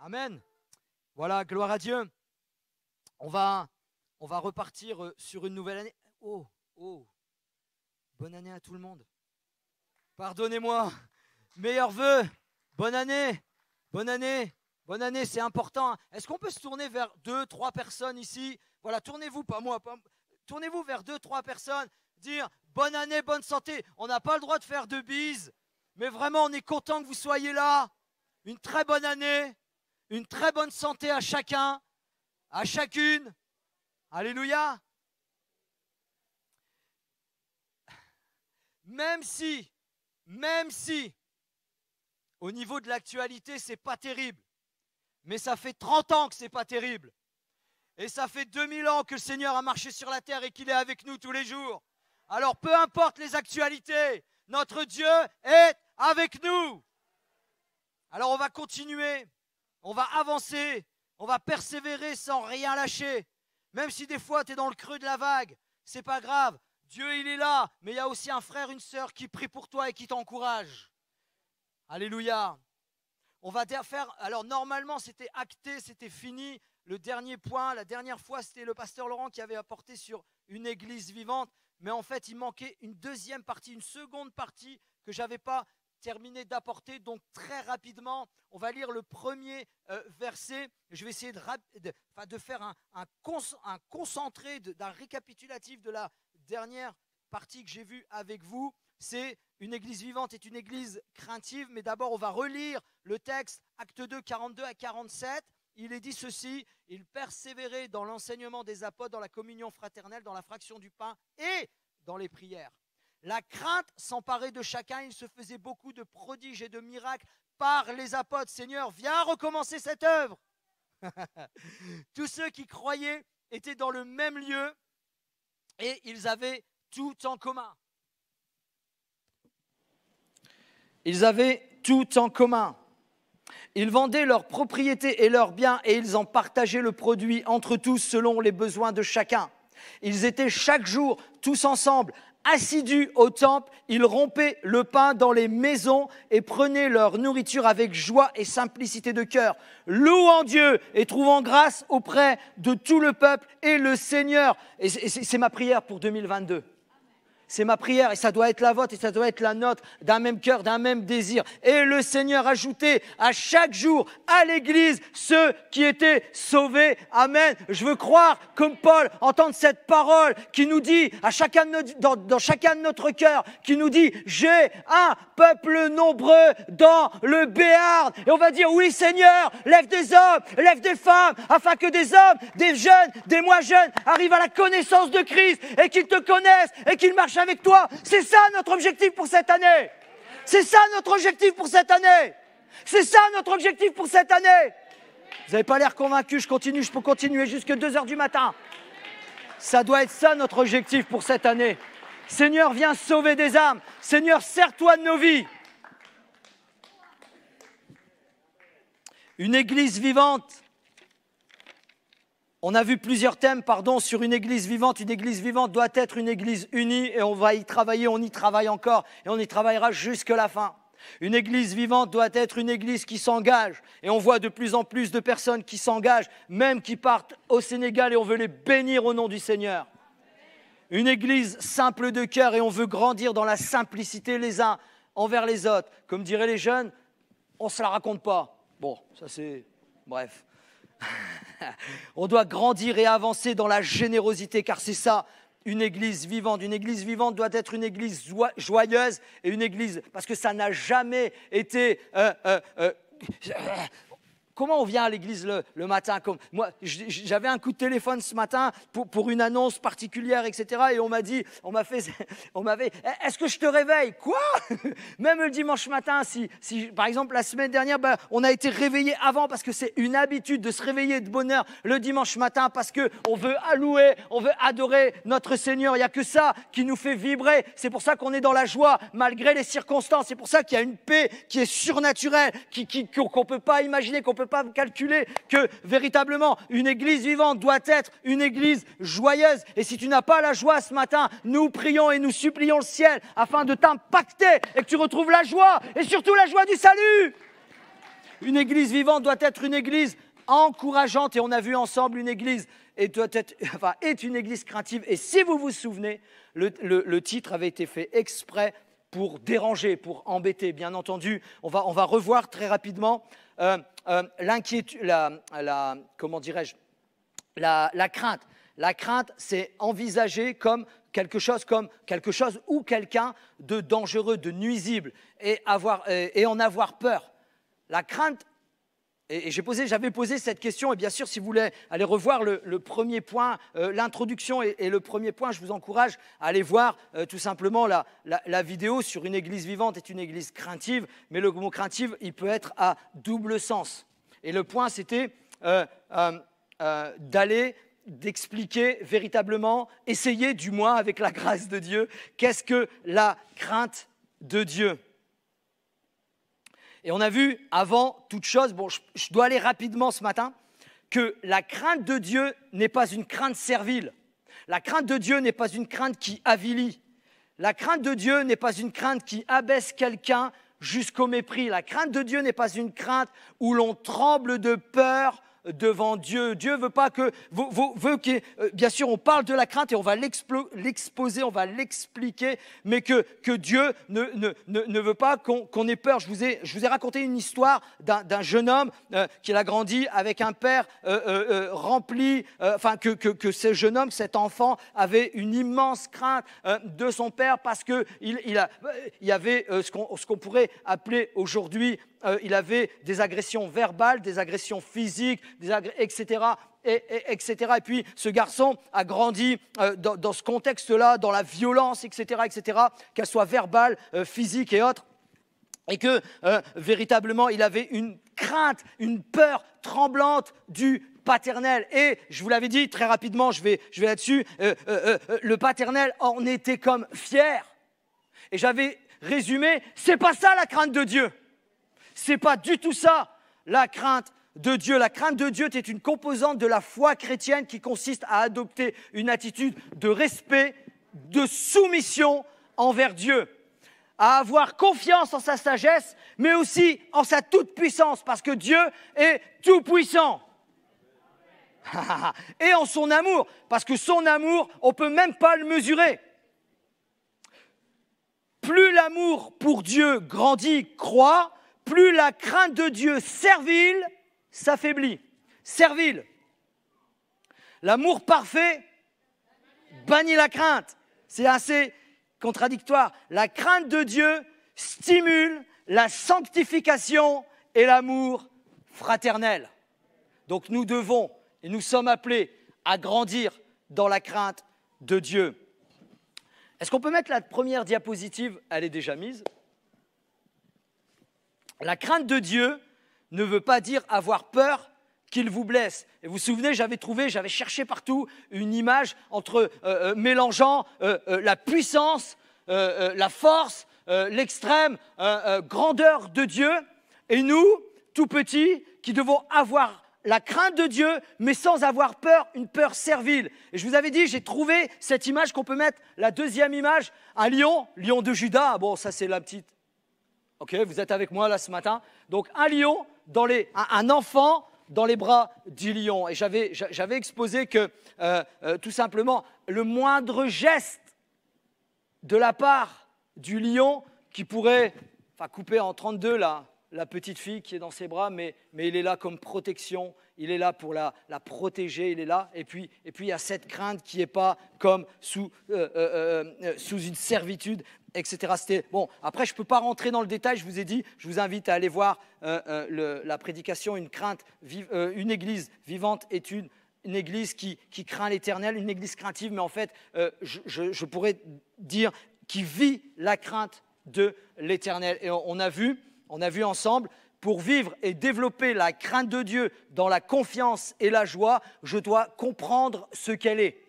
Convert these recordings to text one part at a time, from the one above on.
Amen. Voilà, gloire à Dieu. On va repartir sur une nouvelle année. Oh, bonne année à tout le monde. Pardonnez-moi. Meilleurs vœux. Bonne année, c'est important. Est-ce qu'on peut se tourner vers 2-3 personnes ici? Voilà, tournez-vous, pas moi. Tournez-vous vers 2-3 personnes. Dire bonne année, bonne santé. On n'a pas le droit de faire de bises. Mais vraiment, on est content que vous soyez là. Une très bonne année. Une très bonne santé à chacun, à chacune. Alléluia. Même si, au niveau de l'actualité, c'est pas terrible. Mais ça fait 30 ans que c'est pas terrible. Et ça fait 2000 ans que le Seigneur a marché sur la terre et qu'il est avec nous tous les jours. Alors peu importe les actualités, notre Dieu est avec nous. Alors on va continuer. On va avancer, on va persévérer sans rien lâcher. Même si des fois tu es dans le creux de la vague, c'est pas grave. Dieu il est là, mais il y a aussi un frère, une sœur qui prie pour toi et qui t'encourage. Alléluia. On va faire, alors normalement c'était acté, c'était fini. Le dernier point, la dernière fois c'était le pasteur Laurent qui avait apporté sur une église vivante. Mais en fait il manquait une deuxième partie, une seconde partie que je n'avais pas terminé d'apporter. Donc très rapidement, on va lire le premier verset. Je vais essayer de faire un concentré, d'un récapitulatif de la dernière partie que j'ai vue avec vous. C'est une église vivante est une église craintive. Mais d'abord, on va relire le texte, Acte 2, 42 à 47. Il est dit ceci: il persévérait dans l'enseignement des apôtres, dans la communion fraternelle, dans la fraction du pain et dans les prières. La crainte s'emparait de chacun, il se faisait beaucoup de prodiges et de miracles par les apôtres. Seigneur, viens recommencer cette œuvre. Tous ceux qui croyaient étaient dans le même lieu et ils avaient tout en commun. Ils avaient tout en commun. Ils vendaient leurs propriétés et leurs biens et ils en partageaient le produit entre tous selon les besoins de chacun. Ils étaient chaque jour tous ensemble, assidus au temple, ils rompaient le pain dans les maisons et prenaient leur nourriture avec joie et simplicité de cœur, louant Dieu et trouvant grâce auprès de tout le peuple et le Seigneur. Et c'est ma prière pour 2022. C'est ma prière et ça doit être la vôtre et ça doit être la nôtre, d'un même cœur, d'un même désir. Et le Seigneur ajoutait à chaque jour à l'église ceux qui étaient sauvés. Amen. Je veux croire, comme Paul, entendre cette parole qui nous dit, à chacun dans chacun de notre cœur, qui nous dit, j'ai un peuple nombreux dans le Béarn. Et on va dire, oui Seigneur, lève des hommes, lève des femmes, afin que des hommes, des jeunes, des moins jeunes arrivent à la connaissance de Christ et qu'ils te connaissent et qu'ils marchent avec toi. C'est ça notre objectif pour cette année. C'est ça notre objectif pour cette année. C'est ça notre objectif pour cette année. Vous n'avez pas l'air convaincu, je peux continuer jusqu'à 2h du matin. Ça doit être ça notre objectif pour cette année. Seigneur, viens sauver des âmes. Seigneur, sers-toi de nos vies. Une église vivante. On a vu plusieurs thèmes, sur une église vivante. Une église vivante doit être une église unie et on va y travailler, on y travaille encore et on y travaillera jusqu'à la fin. Une église vivante doit être une église qui s'engage et on voit de plus en plus de personnes qui s'engagent, même qui partent au Sénégal et on veut les bénir au nom du Seigneur. Une église simple de cœur et on veut grandir dans la simplicité les uns envers les autres. Comme diraient les jeunes, on ne se la raconte pas. Bon, ça c'est... Bref. On doit grandir et avancer dans la générosité car c'est ça une église vivante. Une église vivante doit être une église joyeuse et une église parce que ça n'a jamais été comment on vient à l'église le matin? Moi, j'avais un coup de téléphone ce matin pour une annonce particulière, etc. Et on m'avait, est-ce que je te réveille? Quoi? Même le dimanche matin, si par exemple la semaine dernière, on a été réveillé avant parce que c'est une habitude de se réveiller de bonne heure le dimanche matin parce qu'on veut louer, on veut adorer notre Seigneur. Il n'y a que ça qui nous fait vibrer. C'est pour ça qu'on est dans la joie malgré les circonstances. C'est pour ça qu'il y a une paix qui est surnaturelle, qu'on ne peut pas imaginer, qu'on ne peut pas calculer, que véritablement une église vivante doit être une église joyeuse. Et si tu n'as pas la joie ce matin, nous prions et nous supplions le ciel afin de t'impacter et que tu retrouves la joie et surtout la joie du salut. Une église vivante doit être une église encourageante et on a vu ensemble une église est une église craintive. Et si vous vous souvenez, le titre avait été fait exprès pour déranger, pour embêter. Bien entendu, on va revoir très rapidement l'inquiétude, comment dirais-je, la crainte. La crainte, c'est envisagé comme quelque chose ou quelqu'un de dangereux, de nuisible, et en avoir peur. La crainte, et j'avais posé cette question, et bien sûr, si vous voulez aller revoir le premier point, l'introduction et le premier point, je vous encourage à aller voir tout simplement la vidéo sur une église vivante est une église craintive, mais le mot craintive, il peut être à double sens. Et le point, c'était d'expliquer véritablement, essayer du moins avec la grâce de Dieu, qu'est-ce que la crainte de Dieu. Et on a vu avant toute chose, je dois aller rapidement ce matin, que la crainte de Dieu n'est pas une crainte servile. La crainte de Dieu n'est pas une crainte qui avilit. La crainte de Dieu n'est pas une crainte qui abaisse quelqu'un jusqu'au mépris. La crainte de Dieu n'est pas une crainte où l'on tremble de peur devant Dieu. Dieu veut pas bien sûr, on parle de la crainte et on va l'exposer, on va l'expliquer, mais que Dieu ne veut pas qu'on ait peur. Je vous ai raconté une histoire d'un jeune homme qui a grandi avec un père rempli, que ce jeune homme, cet enfant, avait une immense crainte de son père parce qu'il y avait ce qu'on pourrait appeler aujourd'hui, il avait des agressions verbales, des agressions physiques, etc. etc. Et puis, ce garçon a grandi dans ce contexte-là, dans la violence, etc., qu'elle soit verbale, physique et autres. Et que, véritablement, il avait une crainte, une peur tremblante du paternel. Et je vous l'avais dit très rapidement, je vais là-dessus, le paternel en était comme fier. Et j'avais résumé, c'est pas ça la crainte de Dieu. C'est pas du tout ça, la crainte de Dieu. La crainte de Dieu est une composante de la foi chrétienne qui consiste à adopter une attitude de respect, de soumission envers Dieu, à avoir confiance en sa sagesse, mais aussi en sa toute-puissance, parce que Dieu est tout-puissant. Et en son amour, parce que son amour, on ne peut même pas le mesurer. Plus l'amour pour Dieu grandit, croît, plus la crainte de Dieu servile s'affaiblit. Servile. L'amour parfait bannit la crainte. C'est assez contradictoire. La crainte de Dieu stimule la sanctification et l'amour fraternel. Donc nous devons et nous sommes appelés à grandir dans la crainte de Dieu. Est-ce qu'on peut mettre la première diapositive? Elle est déjà mise. La crainte de Dieu ne veut pas dire avoir peur qu'il vous blesse. Et vous vous souvenez, j'avais cherché partout une image mélangeant la puissance, la force, l'extrême grandeur de Dieu, et nous, tout petits, qui devons avoir la crainte de Dieu, mais sans avoir peur, une peur servile. Et je vous avais dit, j'ai trouvé cette image qu'on peut mettre, la deuxième image, un lion de Juda. Bon, ça c'est la petite. Ok, vous êtes avec moi là ce matin. Donc un lion, un enfant dans les bras du lion. Et j'avais exposé que tout simplement le moindre geste de la part du lion qui pourrait couper en 32 là, la petite fille qui est dans ses bras, mais il est là comme protection, il est là pour la protéger, il est là. Et puis il y a cette crainte qui n'est pas comme sous une servitude, etc. Bon, après, je ne peux pas rentrer dans le détail, je vous ai dit, je vous invite à aller voir la prédication, une église vivante est une église qui craint l'Éternel, une église craintive, mais en fait, je pourrais dire qui vit la crainte de l'Éternel. Et on a vu ensemble, pour vivre et développer la crainte de Dieu dans la confiance et la joie, je dois comprendre ce qu'elle est.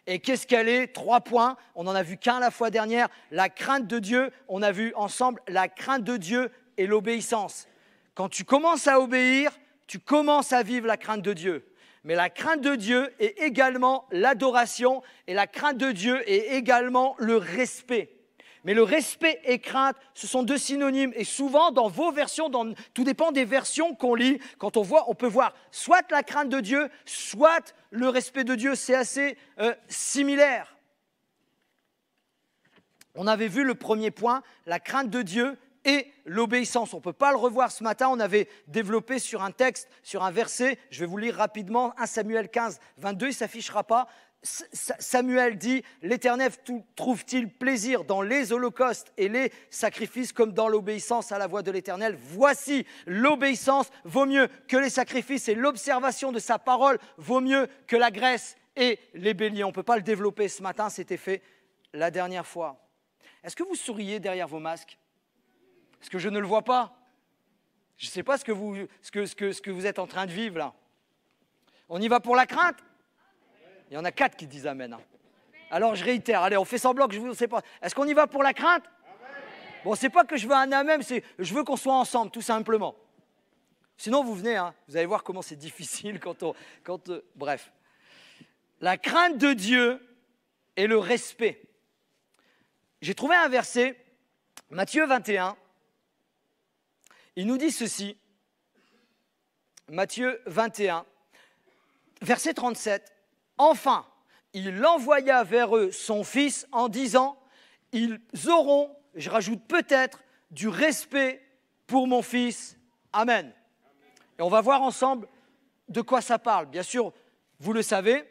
Et qu'est-ce qu'elle est? 3 points, on n'en a vu qu'un la fois dernière. La crainte de Dieu, on a vu ensemble la crainte de Dieu et l'obéissance. Quand tu commences à obéir, tu commences à vivre la crainte de Dieu. Mais la crainte de Dieu est également l'adoration et la crainte de Dieu est également le respect. Mais le respect et crainte, ce sont 2 synonymes. Et souvent, dans vos versions, tout dépend des versions qu'on lit, quand on peut voir soit la crainte de Dieu, soit le respect de Dieu. C'est assez similaire. On avait vu le premier point, la crainte de Dieu et l'obéissance. On ne peut pas le revoir ce matin, on avait développé sur un texte, sur un verset, je vais vous lire rapidement, 1 Samuel 15, 22, il ne s'affichera pas. Samuel dit, l'Éternel trouve-t-il plaisir dans les holocaustes et les sacrifices comme dans l'obéissance à la voix de l'Éternel? Voici, l'obéissance vaut mieux que les sacrifices et l'observation de sa parole vaut mieux que la graisse et les béliers. On ne peut pas le développer ce matin, c'était fait la dernière fois. Est-ce que vous souriez derrière vos masques? Parce que je ne le vois pas. Je ne sais pas ce que vous êtes en train de vivre là. On y va pour la crainte? Il y en a 4 qui disent amen. Alors je réitère, allez, on fait semblant que je ne sais pas. Est-ce qu'on y va pour la crainte? Bon, c'est pas que je veux un amen, c'est je veux qu'on soit ensemble, tout simplement. Sinon, vous venez, vous allez voir comment c'est difficile bref. La crainte de Dieu et le respect. J'ai trouvé un verset, Matthieu 21. Il nous dit ceci, Matthieu 21, verset 37. Enfin, il envoya vers eux son fils en disant, ils auront, je rajoute peut-être, du respect pour mon fils. Amen. Et on va voir ensemble de quoi ça parle. Bien sûr, vous le savez,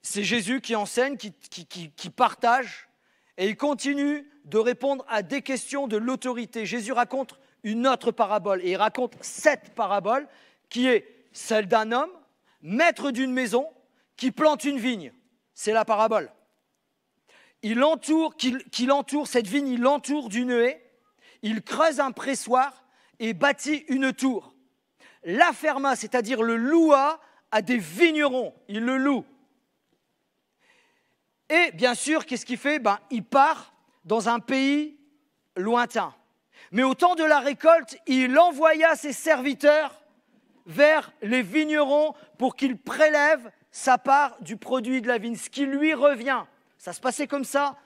c'est Jésus qui enseigne, qui partage, et il continue de répondre à des questions de l'autorité. Jésus raconte une autre parabole, et il raconte cette parabole qui est celle d'un homme, maître d'une maison, qui plante une vigne. C'est la parabole. Qu'il entoure cette vigne, il l'entoure d'une haie, il creuse un pressoir et bâtit une tour. L'afferma, c'est-à-dire le loua à des vignerons, il le loue. Et bien sûr, qu'est-ce qu'il fait? Il part dans un pays lointain. Mais au temps de la récolte, il envoya ses serviteurs vers les vignerons pour qu'ils prélèvent sa part du produit de la vigne, ce qui lui revient. Ça se passait comme ça.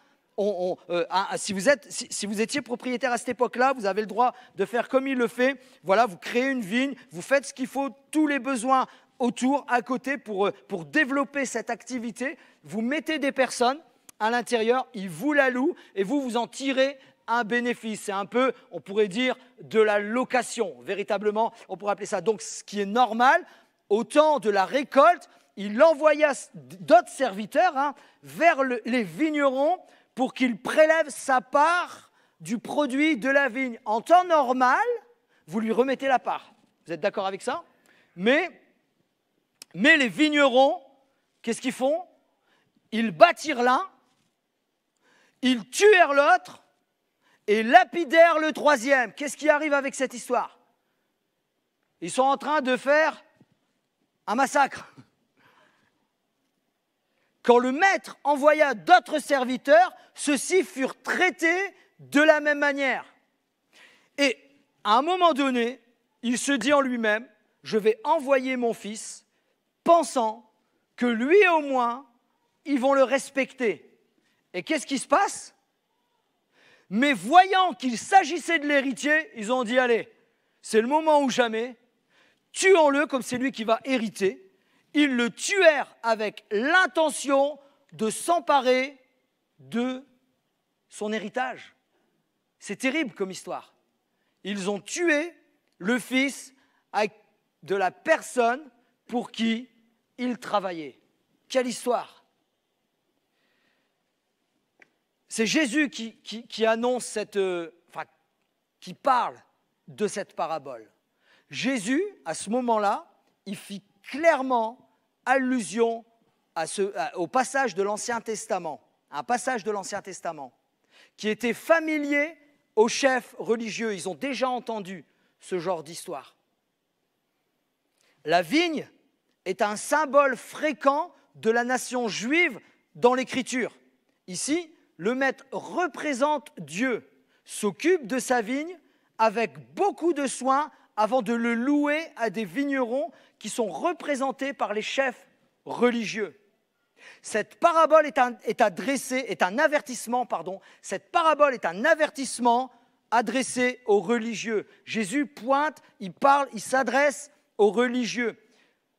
Si vous étiez propriétaire à cette époque-là, vous avez le droit de faire comme il le fait. Voilà, vous créez une vigne, vous faites ce qu'il faut, tous les besoins autour, à côté, pour développer cette activité. Vous mettez des personnes à l'intérieur, ils vous la louent et vous en tirez un bénéfice. C'est un peu, on pourrait dire, de la location. Véritablement, on pourrait appeler ça. Donc, ce qui est normal, au temps de la récolte, il envoya d'autres serviteurs vers les vignerons pour qu'ils prélèvent sa part du produit de la vigne. En temps normal, vous lui remettez la part. Vous êtes d'accord avec ça? Mais les vignerons, qu'est-ce qu'ils font? Ils battirent l'un, ils tuèrent l'autre et lapidèrent le troisième. Qu'est-ce qui arrive avec cette histoire? Ils sont en train de faire un massacre. Quand le maître envoya d'autres serviteurs, ceux-ci furent traités de la même manière. Et à un moment donné, il se dit en lui-même, je vais envoyer mon fils, pensant que lui au moins, ils vont le respecter. Et qu'est-ce qui se passe? Mais voyant qu'il s'agissait de l'héritier, ils ont dit, allez, c'est le moment ou jamais, tuons-le comme c'est lui qui va hériter. Ils le tuèrent avec l'intention de s'emparer de son héritage. C'est terrible comme histoire. ils ont tué le fils de la personne pour qui ils travaillaient. Quelle histoire! C'est Jésus qui annonce qui parle de cette parabole. Jésus, à ce moment-là, il fit clairement allusion au passage de l'Ancien Testament, un passage de l'Ancien Testament, qui était familier aux chefs religieux. Ils ont déjà entendu ce genre d'histoire. La vigne est un symbole fréquent de la nation juive dans l'Écriture. Ici, le maître représente Dieu, s'occupe de sa vigne avec beaucoup de soin avant de le louer à des vignerons qui sont représentés par les chefs religieux. Cette parabole est un avertissement. Cette parabole est un avertissement adressé aux religieux. Jésus pointe, il parle, il s'adresse aux religieux.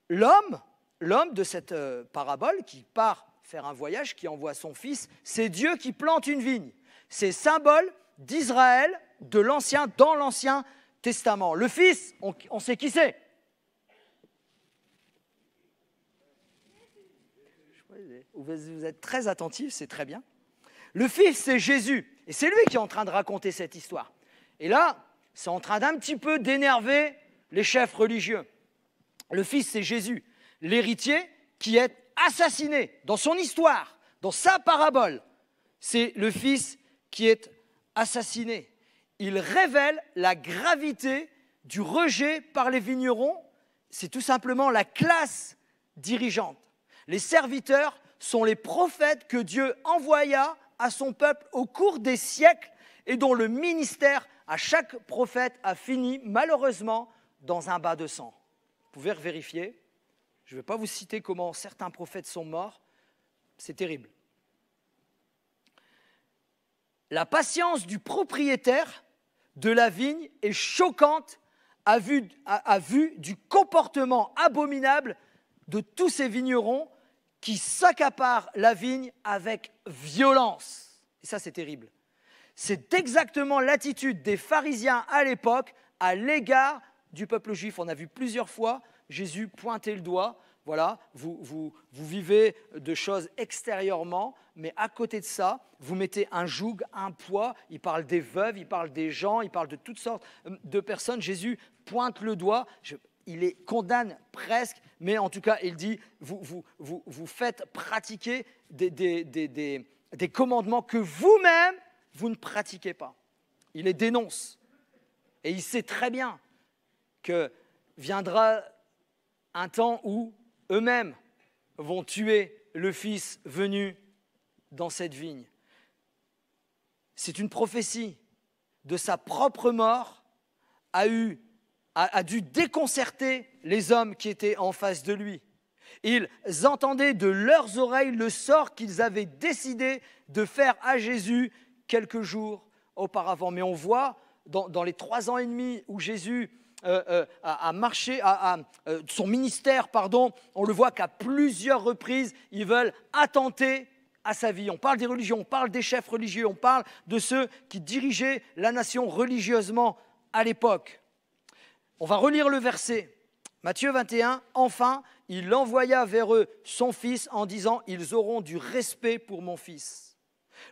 L'homme de cette parabole qui part faire un voyage, qui envoie son fils, c'est Dieu qui plante une vigne. C'est symbole d'Israël dans l'Ancien Testament. Le fils, on sait qui c'est. Vous êtes très attentifs, c'est très bien. Le fils, c'est Jésus. Et c'est lui qui est en train de raconter cette histoire. Et là, c'est en train d'un petit peu d'énerver les chefs religieux. Le fils, c'est Jésus, l'héritier qui est assassiné dans son histoire, dans sa parabole. C'est le fils qui est assassiné. Il révèle la gravité du rejet par les vignerons. C'est tout simplement la classe dirigeante. Les serviteurs sont les prophètes que Dieu envoya à son peuple au cours des siècles et dont le ministère à chaque prophète a fini malheureusement dans un bain de sang. Vous pouvez vérifier. Je ne vais pas vous citer comment certains prophètes sont morts. C'est terrible. La patience du propriétaire de la vigne est choquante à vue du comportement abominable de tous ces vignerons qui s'accaparent la vigne avec violence. Et ça, c'est terrible. C'est exactement l'attitude des pharisiens à l'époque à l'égard du peuple juif. On a vu plusieurs fois Jésus pointer le doigt. Voilà, vous vivez de choses extérieurement, mais à côté de ça, vous mettez un joug, un poids. Il parle des veuves, il parle des gens, il parle de toutes sortes de personnes. Jésus pointe le doigt. Il les condamne presque, mais en tout cas, il dit, vous faites pratiquer des commandements que vous-même, vous ne pratiquez pas. Il les dénonce. Et il sait très bien que viendra un temps où eux-mêmes vont tuer le Fils venu dans cette vigne. C'est une prophétie de sa propre mort a dû déconcerter les hommes qui étaient en face de lui. Ils entendaient de leurs oreilles le sort qu'ils avaient décidé de faire à Jésus quelques jours auparavant. Mais on voit dans les 3 ans et demi où Jésus a marché, son ministère, on le voit qu'à plusieurs reprises, ils veulent attenter à sa vie. On parle des religions, on parle des chefs religieux, on parle de ceux qui dirigeaient la nation religieusement à l'époque. On va relire le verset. Matthieu 21, « Enfin, il envoya vers eux son fils en disant « Ils auront du respect pour mon fils ».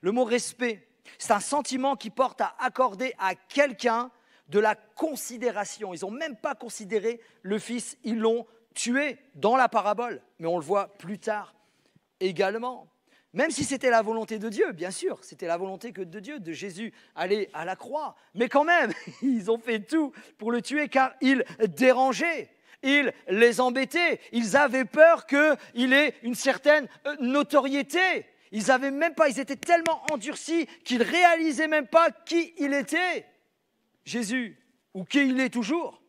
Le mot « respect », c'est un sentiment qui porte à accorder à quelqu'un de la considération. Ils n'ont même pas considéré le fils, ils l'ont tué dans la parabole, mais on le voit plus tard également. Même si c'était la volonté de Dieu, bien sûr, c'était la volonté de Dieu, de Jésus, aller à la croix. Mais quand même, ils ont fait tout pour le tuer car il dérangeait, il les embêtait. Ils avaient peur qu'il ait une certaine notoriété. Ils étaient tellement endurcis qu'ils ne réalisaient même pas qui il était, Jésus, ou qui il est toujours.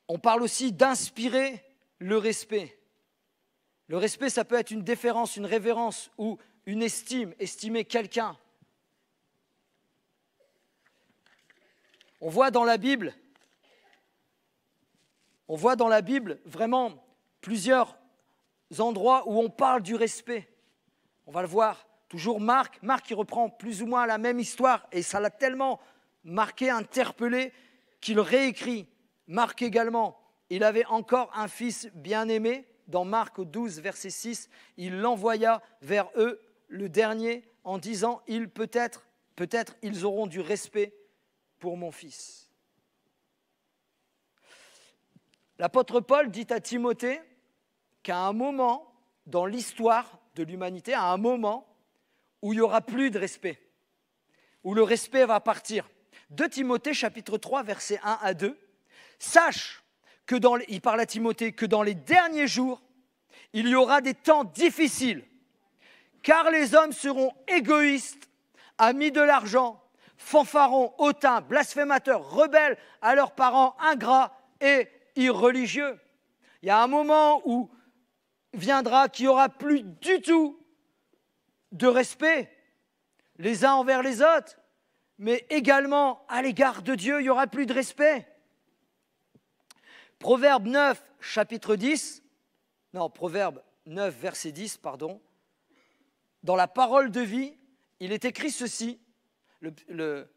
On parle aussi d'inspirer le respect. Le respect, ça peut être une déférence, une révérence ou une estime, estimer quelqu'un. On voit dans la Bible vraiment plusieurs endroits où on parle du respect. On va le voir toujours Marc qui reprend plus ou moins la même histoire et ça l'a tellement marqué, interpellé qu'il réécrit. Marc également, il avait encore un fils bien-aimé. Dans Marc 12, verset 6, il l'envoya vers eux, le dernier, en disant « peut-être ils auront du respect pour mon fils. » L'apôtre Paul dit à Timothée qu'à un moment dans l'histoire de l'humanité, à un moment où il n'y aura plus de respect, où le respect va partir. 2 Timothée chapitre 3, versets 1 à 2, « Sache que il parle à Timothée, que dans les derniers jours, il y aura des temps difficiles, car les hommes seront égoïstes, amis de l'argent, fanfarons, hautains, blasphémateurs, rebelles à leurs parents, ingrats et irreligieux. » Il y a un moment où viendra qu'il n'y aura plus du tout de respect les uns envers les autres, mais également à l'égard de Dieu, il n'y aura plus de respect. Proverbe 9, verset 10, dans la parole de vie, il est écrit ceci, le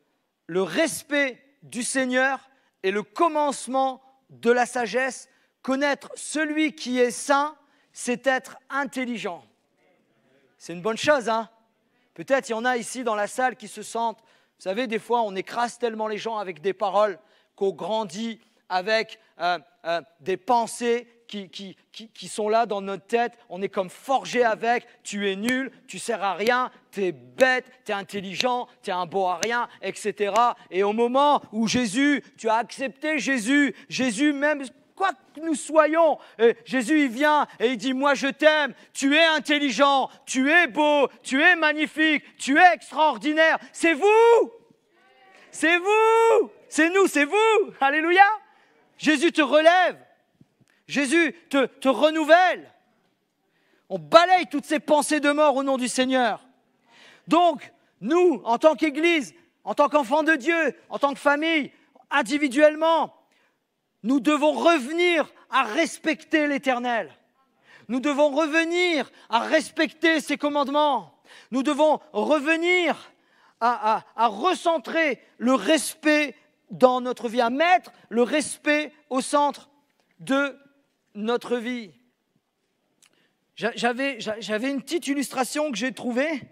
respect du Seigneur est le commencement de la sagesse. Connaître celui qui est saint, c'est être intelligent. C'est une bonne chose, hein? Peut-être il y en a ici dans la salle qui se sentent, vous savez, des fois on écrase tellement les gens avec des paroles qu'on grandit avec des pensées qui sont là dans notre tête, on est comme forgé avec, tu es nul, tu sers à rien, tu es bête, tu es intelligent, tu es un bon à rien, etc. Et au moment où Jésus, tu as accepté Jésus, même quoi que nous soyons, Jésus il vient et il dit, moi je t'aime, tu es intelligent, tu es beau, tu es magnifique, tu es extraordinaire, c'est vous, c'est vous, c'est nous, c'est vous, alléluia. Jésus te relève, Jésus te renouvelle. On balaye toutes ces pensées de mort au nom du Seigneur. Donc, nous, en tant qu'Église, en tant qu'enfants de Dieu, en tant que famille, individuellement, nous devons revenir à respecter l'Éternel. Nous devons revenir à respecter ses commandements. Nous devons revenir à recentrer le respect dans notre vie, à mettre le respect au centre de notre vie. J'avais une petite illustration que j'ai trouvée.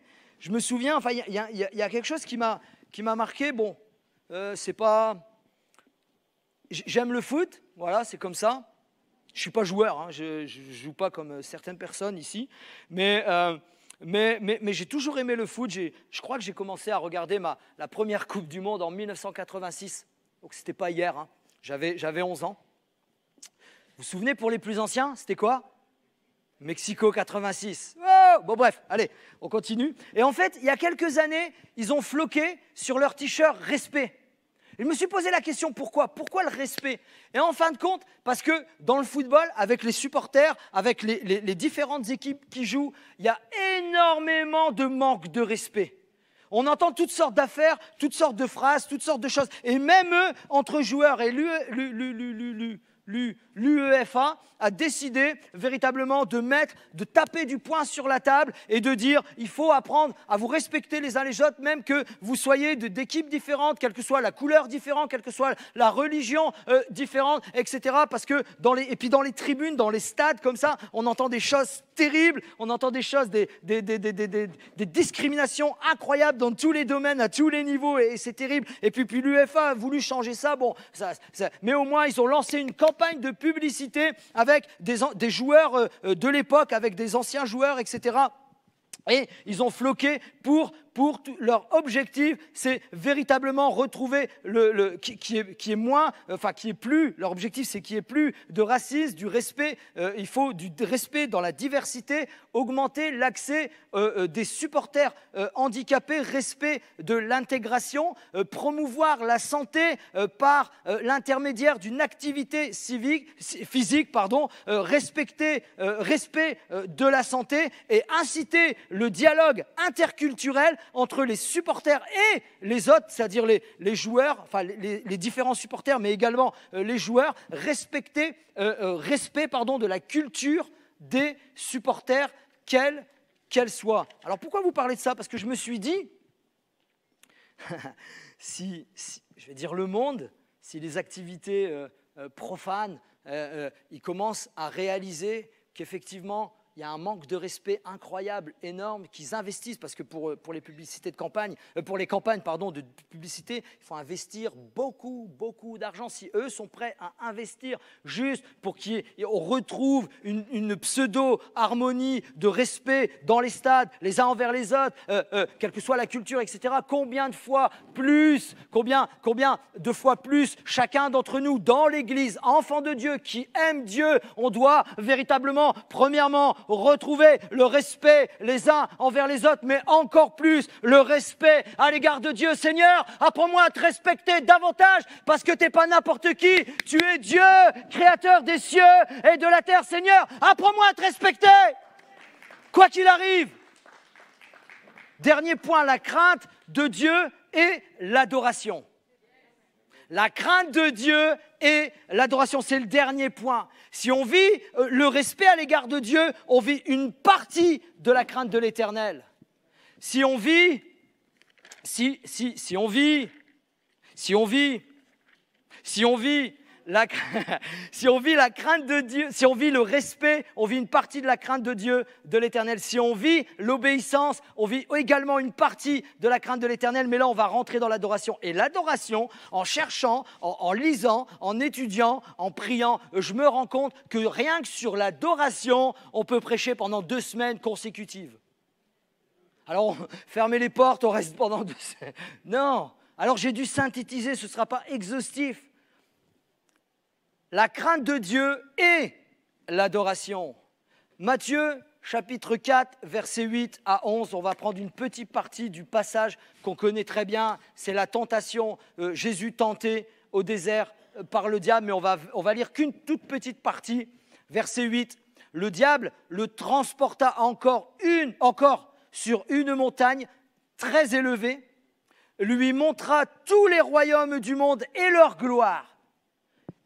Je me souviens, enfin, il y a quelque chose qui m'a marqué. Bon, c'est pas... J'aime le foot, voilà, c'est comme ça. Je ne suis pas joueur, hein, je ne joue pas comme certaines personnes ici, mais j'ai toujours aimé le foot. Je crois que j'ai commencé à regarder la première Coupe du Monde en 1986, donc ce n'était pas hier, hein. J'avais 11 ans. Vous vous souvenez, pour les plus anciens, c'était quoi ? Mexico 86. Oh, bon bref, allez, on continue. Et en fait, il y a quelques années, ils ont floqué sur leur t-shirt « Respect ». Je me suis posé la question, pourquoi ? Pourquoi le respect ? Et en fin de compte, parce que dans le football, avec les supporters, avec les différentes équipes qui jouent, il y a énormément de manque de respect. On entend toutes sortes d'affaires, toutes sortes de phrases, toutes sortes de choses. Et même eux, entre joueurs et l'UEFA a décidé véritablement de taper du poing sur la table et de dire il faut apprendre à vous respecter les uns les autres, même que vous soyez d'équipes différentes, quelle que soit la couleur différente, quelle que soit la religion différente, etc. Parce que et puis dans les tribunes, dans les stades comme ça, on entend des choses terribles, on entend des choses, des discriminations incroyables dans tous les domaines, à tous les niveaux, et c'est terrible. Et puis l'UEFA a voulu changer ça, mais au moins ils ont lancé une campagne de publicité avec des joueurs de l'époque, avec des anciens joueurs, etc. Et ils ont floqué pour leur objectif, c'est véritablement retrouver qui est plus, leur objectif c'est qu'il n'y ait plus de racisme, du respect, il faut du respect dans la diversité, augmenter l'accès des supporters handicapés, respect de l'intégration, promouvoir la santé par l'intermédiaire d'une activité physique, respect de la santé et inciter le dialogue interculturel entre les supporters et les autres, c'est-à-dire les joueurs, enfin les différents supporters, mais également les joueurs, respect de la culture des supporters, quelle qu'elle soit. Alors pourquoi vous parlez de ça? Parce que je me suis dit, si, je vais dire le monde, si les activités profanes, ils commencent à réaliser qu'effectivement, il y a un manque de respect incroyable, énorme, qu'ils investissent, parce que pour les publicités de campagne, pour les campagnes de publicité, il faut investir beaucoup, beaucoup d'argent. Si eux sont prêts à investir juste pour qu'on retrouve une pseudo-harmonie de respect dans les stades, les uns envers les autres, quelle que soit la culture, etc., combien de fois plus chacun d'entre nous dans l'Église, enfants de Dieu, qui aiment Dieu, on doit véritablement, premièrement, retrouver le respect les uns envers les autres, mais encore plus le respect à l'égard de Dieu. Seigneur, apprends-moi à te respecter davantage parce que tu n'es pas n'importe qui. Tu es Dieu, créateur des cieux et de la terre. Seigneur, apprends-moi à te respecter, quoi qu'il arrive. Dernier point, la crainte de Dieu et l'adoration. La crainte de Dieu et l'adoration, c'est le dernier point. Si on vit le respect à l'égard de Dieu, on vit une partie de la crainte de l'Éternel. Si on vit la crainte de Dieu, si on vit le respect, on vit une partie de la crainte de Dieu, de l'Éternel. Si on vit l'obéissance, on vit également une partie de la crainte de l'Éternel. Mais là, on va rentrer dans l'adoration. Et l'adoration, en cherchant, en lisant, en étudiant, en priant, je me rends compte que rien que sur l'adoration, on peut prêcher pendant 2 semaines consécutives. Alors, fermez les portes, on reste pendant 2 semaines. Non. Alors, j'ai dû synthétiser, ce ne sera pas exhaustif. La crainte de Dieu et l'adoration. Matthieu, chapitre 4, versets 8 à 11. On va prendre une petite partie du passage qu'on connaît très bien. C'est la tentation. Jésus tenté au désert par le diable. Mais on va lire qu'une toute petite partie. Verset 8. Le diable le transporta encore sur une montagne très élevée, lui montra tous les royaumes du monde et leur gloire.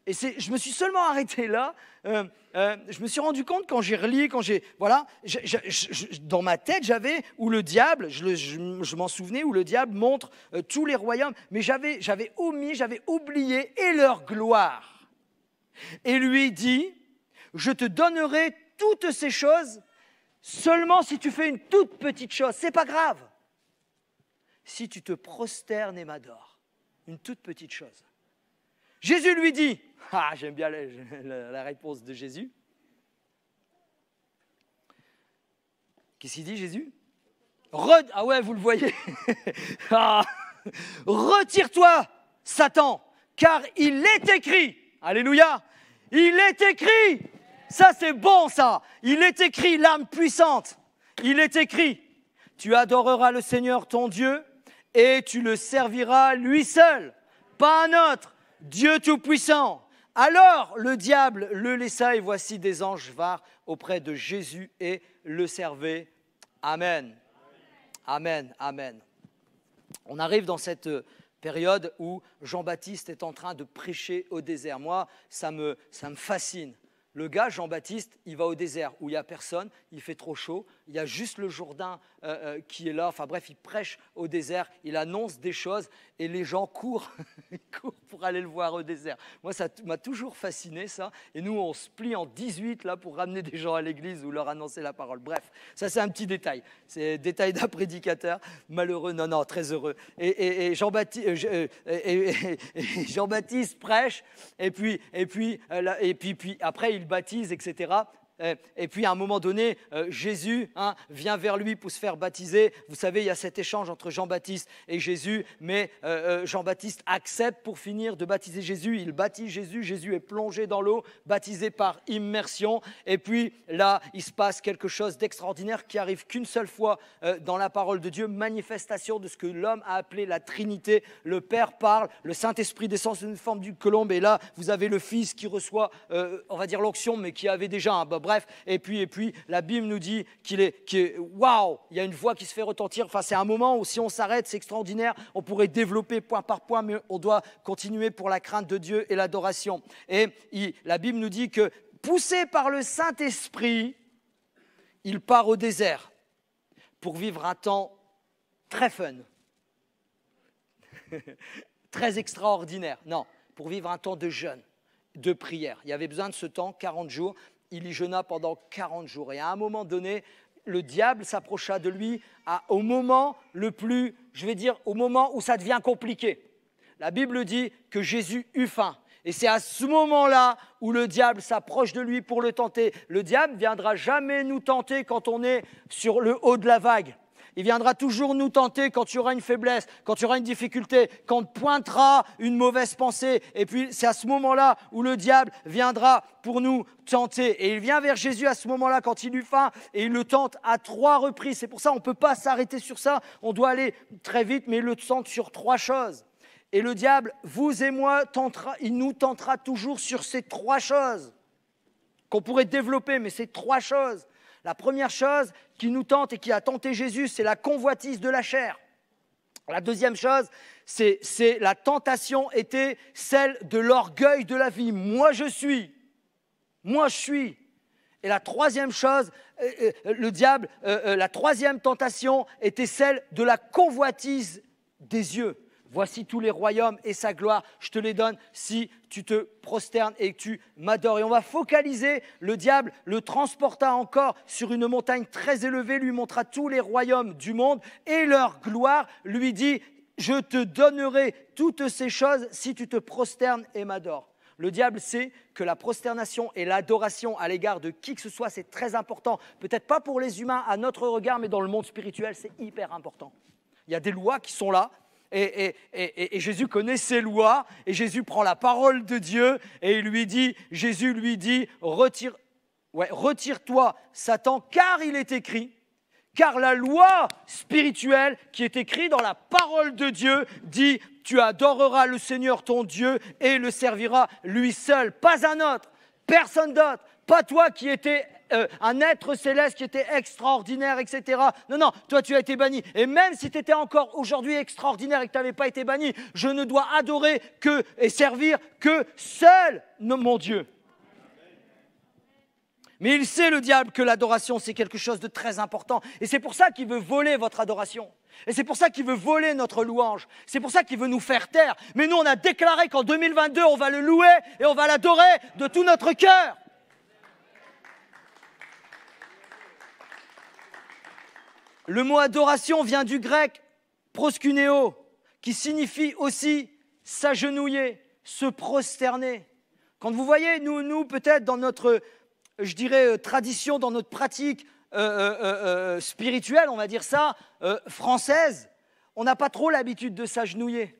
Et je me suis seulement arrêté là. Je me suis rendu compte quand j'ai relu, dans ma tête, j'avais où le diable, je m'en souvenais, où le diable montre tous les royaumes, mais j'avais oublié et leur gloire. Et lui dit, je te donnerai toutes ces choses seulement si tu fais une toute petite chose. C'est pas grave. Si tu te prosternes et m'adores, une toute petite chose. Jésus lui dit, j'aime bien la réponse de Jésus. Qu'est-ce qu'il dit, Jésus? Ah ouais, vous le voyez. Retire-toi, Satan, car il est écrit. Alléluia. Il est écrit. Ça, c'est bon, ça. Il est écrit, l'âme puissante. Il est écrit, tu adoreras le Seigneur ton Dieu et tu le serviras lui seul, pas un autre. Dieu Tout-Puissant. Alors le diable le laissa et voici des anges vinrent auprès de Jésus et le servaient. Amen. Amen. Amen. On arrive dans cette période où Jean-Baptiste est en train de prêcher au désert. Moi, ça me fascine. Le gars, Jean-Baptiste, il va au désert où il n'y a personne, il fait trop chaud, il y a juste le Jourdain qui est là. Enfin bref, il prêche au désert, il annonce des choses et les gens courent, pour aller le voir au désert. Moi, ça m'a toujours fasciné, ça. Et nous, on se plie en 18 là, pour ramener des gens à l'église ou leur annoncer la parole. Bref, ça c'est un petit détail. C'est le détail d'un prédicateur. Malheureux, non, très heureux. Et Jean-Baptiste prêche et puis après, il baptise, etc. Et puis à un moment donné, Jésus vient vers lui pour se faire baptiser. Vous savez, il y a cet échange entre Jean-Baptiste et Jésus, mais Jean-Baptiste accepte pour finir de baptiser Jésus. Il baptise Jésus, Jésus est plongé dans l'eau, baptisé par immersion. Et puis là, il se passe quelque chose d'extraordinaire qui arrive qu'une seule fois dans la parole de Dieu, manifestation de ce que l'homme a appelé la Trinité. Le Père parle, le Saint-Esprit descend sous une forme d'une colombe, et là, vous avez le Fils qui reçoit, on va dire l'onction, mais qui avait déjà un bref, et puis la Bible nous dit waouh, il y a une voix qui se fait retentir. Enfin, c'est un moment où si on s'arrête, c'est extraordinaire. On pourrait développer point par point, mais on doit continuer pour la crainte de Dieu et l'adoration. Et la Bible nous dit que, poussé par le Saint-Esprit, il part au désert. pour vivre un temps très fun, très extraordinaire. Non, pour vivre un temps de jeûne, de prière. Il y avait besoin de ce temps, 40 jours. Il y jeûna pendant 40 jours. Et à un moment donné, le diable s'approcha de lui au moment le plus, je vais dire, au moment où ça devient compliqué. La Bible dit que Jésus eut faim. Et c'est à ce moment-là où le diable s'approche de lui pour le tenter. Le diable ne viendra jamais nous tenter quand on est sur le haut de la vague. Il viendra toujours nous tenter quand il y aura une faiblesse, quand il y aura une difficulté, quand pointera une mauvaise pensée. Et puis c'est à ce moment-là où le diable viendra pour nous tenter. Et il vient vers Jésus à ce moment-là quand il eut faim et il le tente à 3 reprises. C'est pour ça qu'on ne peut pas s'arrêter sur ça. On doit aller très vite, mais il le tente sur 3 choses. Et le diable, vous et moi, il nous tentera toujours sur ces 3 choses qu'on pourrait développer, mais ces 3 choses. La première chose qui nous tente et qui a tenté Jésus, c'est la convoitise de la chair. La deuxième chose, c'est la tentation était celle de l'orgueil de la vie. Moi je suis. Et la troisième chose, la troisième tentation était celle de la convoitise des yeux. Voici tous les royaumes et sa gloire, je te les donne si tu te prosternes et que tu m'adores. Et on va focaliser, le diable le transporta encore sur une montagne très élevée, lui montra tous les royaumes du monde et leur gloire, lui dit, je te donnerai toutes ces choses si tu te prosternes et m'adores. Le diable sait que la prosternation et l'adoration à l'égard de qui que ce soit, c'est très important. Peut-être pas pour les humains à notre regard, mais dans le monde spirituel, c'est hyper important. Il y a des lois qui sont là. Et Jésus connaît ces lois, et Jésus prend la parole de Dieu, et Jésus lui dit, retire-toi, Satan, car il est écrit, car la loi spirituelle qui est écrite dans la parole de Dieu dit, tu adoreras le Seigneur ton Dieu et le serviras lui seul, pas un autre, personne d'autre, pas toi qui étais un être céleste qui était extraordinaire, etc. Non, toi tu as été banni. Et même si tu étais encore aujourd'hui extraordinaire et que tu n'avais pas été banni, je ne dois adorer et servir que seul mon Dieu. Mais il sait, le diable, que l'adoration, c'est quelque chose de très important. Et c'est pour ça qu'il veut voler votre adoration. Et c'est pour ça qu'il veut voler notre louange. C'est pour ça qu'il veut nous faire taire. Mais nous, on a déclaré qu'en 2022, on va le louer et on va l'adorer de tout notre cœur. Le mot adoration vient du grec proskuneo, qui signifie aussi s'agenouiller, se prosterner. Quand vous voyez, nous peut-être dans notre, je dirais, tradition, dans notre pratique spirituelle, on va dire ça, française, on n'a pas trop l'habitude de s'agenouiller.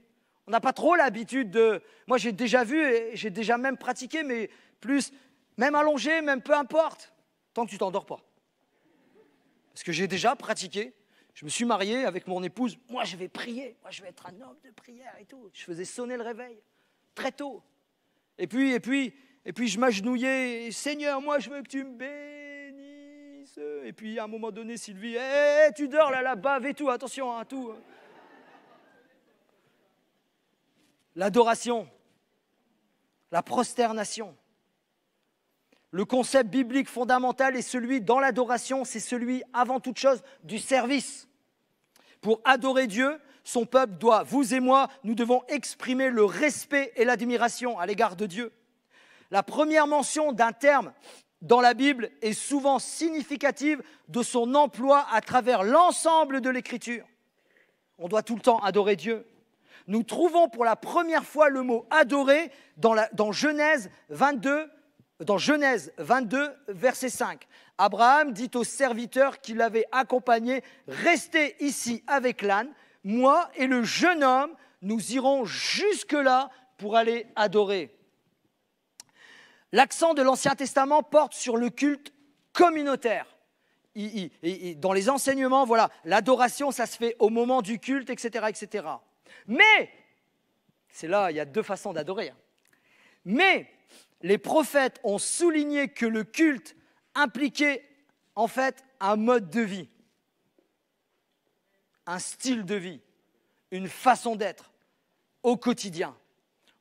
On n'a pas trop l'habitude de... Moi, j'ai déjà vu et j'ai déjà même pratiqué, mais plus, même allongé, même peu importe, tant que tu ne t'endors pas. Parce que j'ai déjà pratiqué, je me suis marié avec mon épouse, moi je vais prier, moi je vais être un homme de prière et tout. Je faisais sonner le réveil, très tôt. Et puis je m'agenouillais, Seigneur, moi je veux que tu me bénisses. Et puis à un moment donné, Sylvie, tu dors là, bave et tout, attention à tout. L'adoration, la prosternation. Le concept biblique fondamental est celui, dans l'adoration, c'est celui, avant toute chose, du service. Pour adorer Dieu, son peuple doit, vous et moi, nous devons exprimer le respect et l'admiration à l'égard de Dieu. La première mention d'un terme dans la Bible est souvent significative de son emploi à travers l'ensemble de l'Écriture. On doit tout le temps adorer Dieu. Nous trouvons pour la première fois le mot « adorer » dans Genèse 22, verset 5. Abraham dit au serviteur qui l'avait accompagné, « Restez ici avec l'âne, moi et le jeune homme, nous irons jusque-là pour aller adorer. » L'accent de l'Ancien Testament porte sur le culte communautaire. Dans les enseignements, voilà, l'adoration, ça se fait au moment du culte, etc., etc. Mais, c'est là, il y a 2 façons d'adorer. Mais, les prophètes ont souligné que le culte impliquait en fait un mode de vie, un style de vie, une façon d'être au quotidien.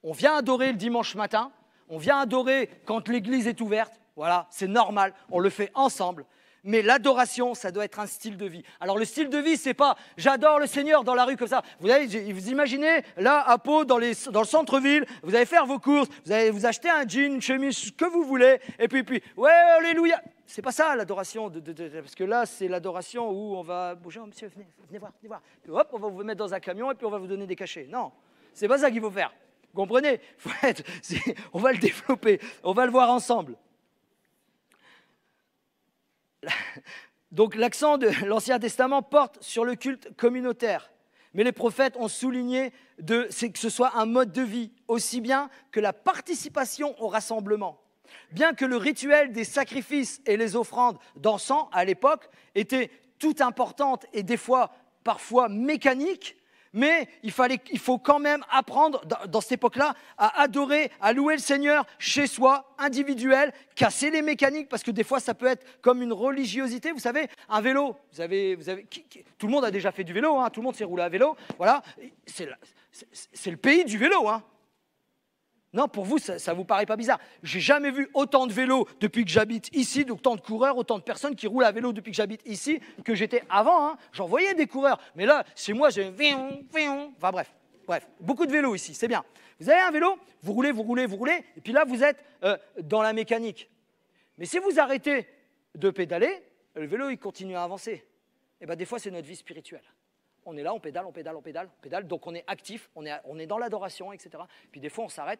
On vient adorer le dimanche matin, on vient adorer quand l'église est ouverte, voilà, c'est normal, on le fait ensemble. Mais l'adoration, ça doit être un style de vie. Alors le style de vie, c'est pas « j'adore le Seigneur » dans la rue comme ça. Vous imaginez, là, à Pau, dans le centre-ville, vous allez faire vos courses, vous allez vous acheter un jean, une chemise, ce que vous voulez, et puis ouais, alléluia. C'est pas ça l'adoration, parce que là, c'est l'adoration où on va « bonjour monsieur, venez voir. » Puis hop, on va vous mettre dans un camion et puis on va vous donner des cachets. Non, c'est pas ça qu'il faut faire. Vous comprenez? On va le développer, on va le voir ensemble. Donc l'accent de l'Ancien Testament porte sur le culte communautaire. Mais les prophètes ont souligné que ce soit un mode de vie, aussi bien que la participation au rassemblement. Bien que le rituel des sacrifices et les offrandes d'encens à l'époque étaient tout importantes et des fois, parfois mécaniques, mais il faut quand même apprendre, dans cette époque-là, à adorer, à louer le Seigneur chez soi, individuel, casser les mécaniques, parce que des fois, ça peut être comme une religiosité. Vous savez, un vélo, tout le monde a déjà fait du vélo, hein, tout le monde s'est roulé à vélo, voilà, c'est le pays du vélo, hein. Non, pour vous, ça ne vous paraît pas bizarre. J'ai jamais vu autant de vélos depuis que j'habite ici, autant de coureurs, autant de personnes qui roulent à vélo depuis que j'habite ici, que j'étais avant. Hein. J'en voyais des coureurs. Mais là, chez moi, j'ai... Enfin bref, beaucoup de vélos ici, c'est bien. Vous avez un vélo, vous roulez, et puis là, vous êtes dans la mécanique. Mais si vous arrêtez de pédaler, le vélo, il continue à avancer. Et bien, des fois, c'est notre vie spirituelle. On est là, on pédale, donc on est actif, on est dans l'adoration, etc. Puis des fois, on s'arrête.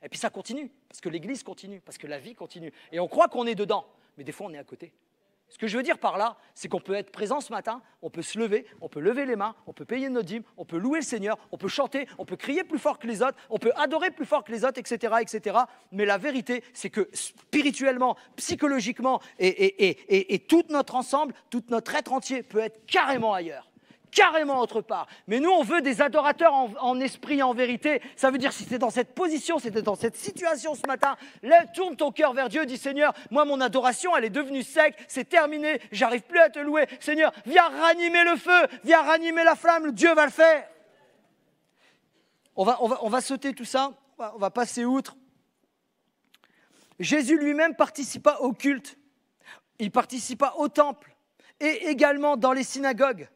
Et puis ça continue, parce que l'Église continue, parce que la vie continue. Et on croit qu'on est dedans, mais des fois on est à côté. Ce que je veux dire par là, c'est qu'on peut être présent ce matin, on peut se lever, on peut lever les mains, on peut payer notre dîme, on peut louer le Seigneur, on peut chanter, on peut crier plus fort que les autres, on peut adorer plus fort que les autres, etc. etc. Mais la vérité, c'est que spirituellement, psychologiquement et tout notre ensemble, tout notre être entier peut être carrément ailleurs. Carrément autre part. Mais nous, on veut des adorateurs en esprit, en vérité. Ça veut dire, si tu es dans cette position, si tu es dans cette situation ce matin, tourne ton cœur vers Dieu, dis Seigneur, moi, mon adoration, elle est devenue sec, c'est terminé, j'arrive plus à te louer. Seigneur, viens ranimer le feu, viens ranimer la flamme, Dieu va le faire. On va sauter tout ça, on va passer outre. Jésus lui-même participa au culte, il participa au temple et également dans les synagogues.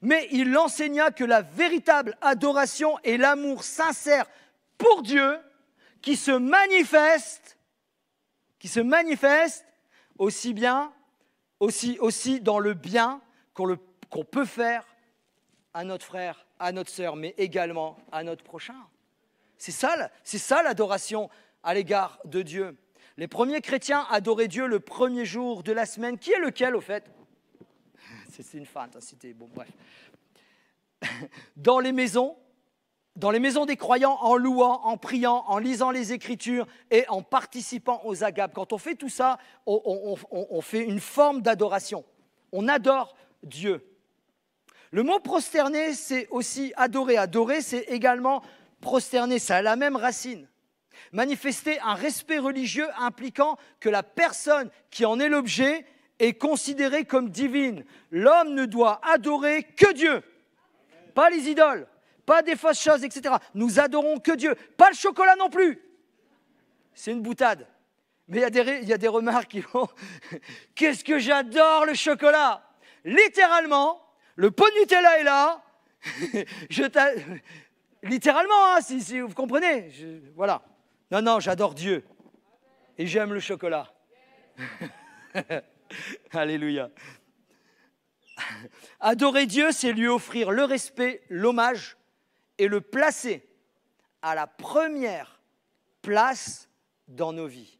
Mais il enseigna que la véritable adoration est l'amour sincère pour Dieu qui se manifeste aussi dans le bien qu'on peut faire à notre frère, à notre sœur, mais également à notre prochain. C'est ça l'adoration à l'égard de Dieu. Les premiers chrétiens adoraient Dieu le premier jour de la semaine, qui est lequel au fait ? C'est une feinte, c'était bon, bref. Dans les maisons des croyants, en louant, en priant, en lisant les Écritures et en participant aux agapes. Quand on fait tout ça, on fait une forme d'adoration. On adore Dieu. Le mot prosterner, c'est aussi adorer. Adorer, c'est également prosterner. Ça a la même racine. Manifester un respect religieux impliquant que la personne qui en est l'objet est considérée comme divine. L'homme ne doit adorer que Dieu, pas les idoles, pas des fausses choses, etc. Nous adorons que Dieu, pas le chocolat non plus. C'est une boutade. Mais il y a des remarques qui vont « Qu'est-ce que j'adore le chocolat !» Littéralement, le pot de Nutella est là. Littéralement, hein, si vous comprenez. Voilà. Non, j'adore Dieu. Et j'aime le chocolat. Alléluia. Adorer Dieu, c'est lui offrir le respect, l'hommage et le placer à la première place dans nos vies.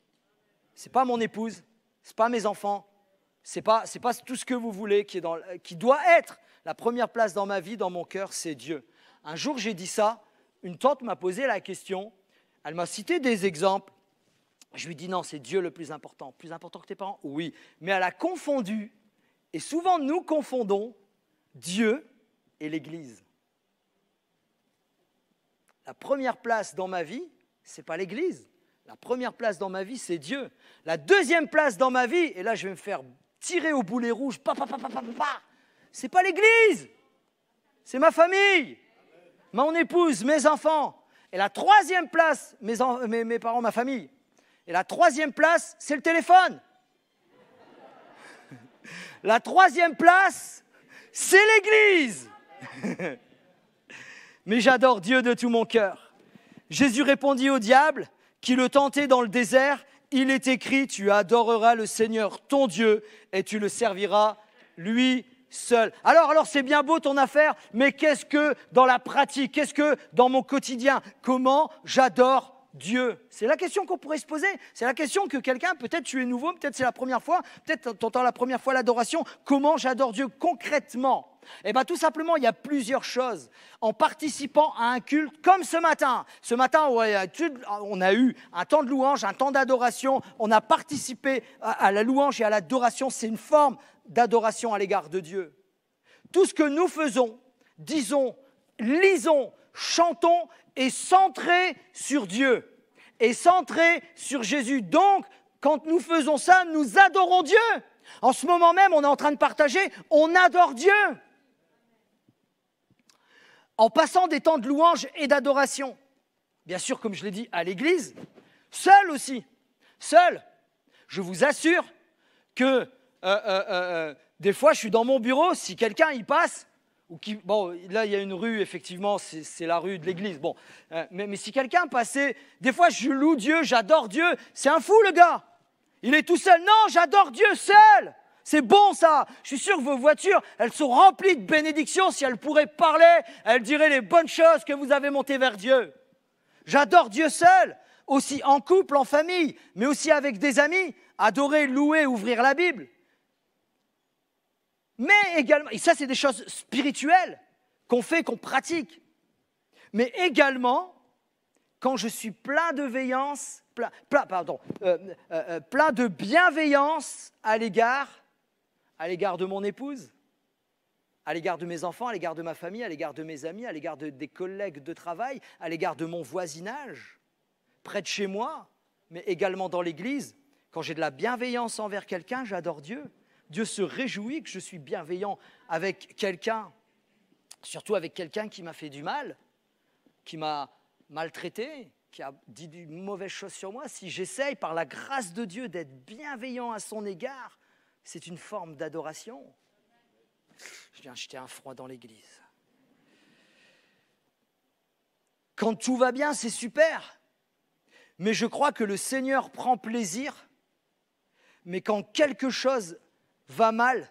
Ce n'est pas mon épouse, ce n'est pas mes enfants, ce n'est pas tout ce que vous voulez qui doit être la première place dans ma vie, dans mon cœur, c'est Dieu. Un jour, j'ai dit ça, une tante m'a posé la question, elle m'a cité des exemples. Je lui dis non, c'est Dieu le plus important que tes parents. Oui, mais elle a confondu, et souvent nous confondons Dieu et l'Église. La première place dans ma vie, ce n'est pas l'Église. La première place dans ma vie, c'est Dieu. La deuxième place dans ma vie, et là je vais me faire tirer au boulet rouge, c'est pas l'Église, c'est ma famille, mon épouse, mes enfants. Et la troisième place, mes parents, ma famille. Et la troisième place, c'est le téléphone. La troisième place, c'est l'Église. Mais j'adore Dieu de tout mon cœur. Jésus répondit au diable qui le tentait dans le désert. Il est écrit, tu adoreras le Seigneur ton Dieu et tu le serviras lui seul. Alors c'est bien beau ton affaire, mais qu'est-ce que dans la pratique, qu'est-ce que dans mon quotidien, comment j'adore Dieu? C'est la question qu'on pourrait se poser. C'est la question que quelqu'un, peut-être tu es nouveau, peut-être c'est la première fois, peut-être tu entends la première fois l'adoration. Comment j'adore Dieu concrètement? Eh bien tout simplement, il y a plusieurs choses. En participant à un culte comme ce matin. Ce matin, on a eu un temps de louange, un temps d'adoration. On a participé à la louange et à l'adoration. C'est une forme d'adoration à l'égard de Dieu. Tout ce que nous faisons, disons, lisons, chantons, est centré sur Dieu, est centré sur Jésus. Donc, quand nous faisons ça, nous adorons Dieu. En ce moment même, on est en train de partager, on adore Dieu. En passant des temps de louange et d'adoration, bien sûr, comme je l'ai dit, à l'église, seul aussi, seul, je vous assure que des fois, je suis dans mon bureau, si quelqu'un y passe, bon, là, il y a une rue, effectivement, c'est la rue de l'église. Bon, mais si quelqu'un passait, des fois, je loue Dieu, j'adore Dieu. C'est un fou, le gars. Il est tout seul. Non, j'adore Dieu seul. C'est bon, ça. Je suis sûr que vos voitures, elles sont remplies de bénédictions. Si elles pourraient parler, elles diraient les bonnes choses que vous avez montées vers Dieu. J'adore Dieu seul, aussi en couple, en famille, mais aussi avec des amis. Adorer, louer, ouvrir la Bible. Mais également, et ça c'est des choses spirituelles qu'on fait, qu'on pratique, mais également quand je suis plein de bienveillance à l'égard de mon épouse, à l'égard de mes enfants, à l'égard de ma famille, à l'égard de mes amis, à l'égard des collègues de travail, à l'égard de mon voisinage, près de chez moi, mais également dans l'église. Quand j'ai de la bienveillance envers quelqu'un, j'adore Dieu. Dieu se réjouit que je suis bienveillant avec quelqu'un, surtout avec quelqu'un qui m'a fait du mal, qui m'a maltraité, qui a dit de mauvaises choses sur moi. Si j'essaye, par la grâce de Dieu, d'être bienveillant à son égard, c'est une forme d'adoration. Je viens jeter un froid dans l'église. Quand tout va bien, c'est super. Mais je crois que le Seigneur prend plaisir, mais quand quelque chose va mal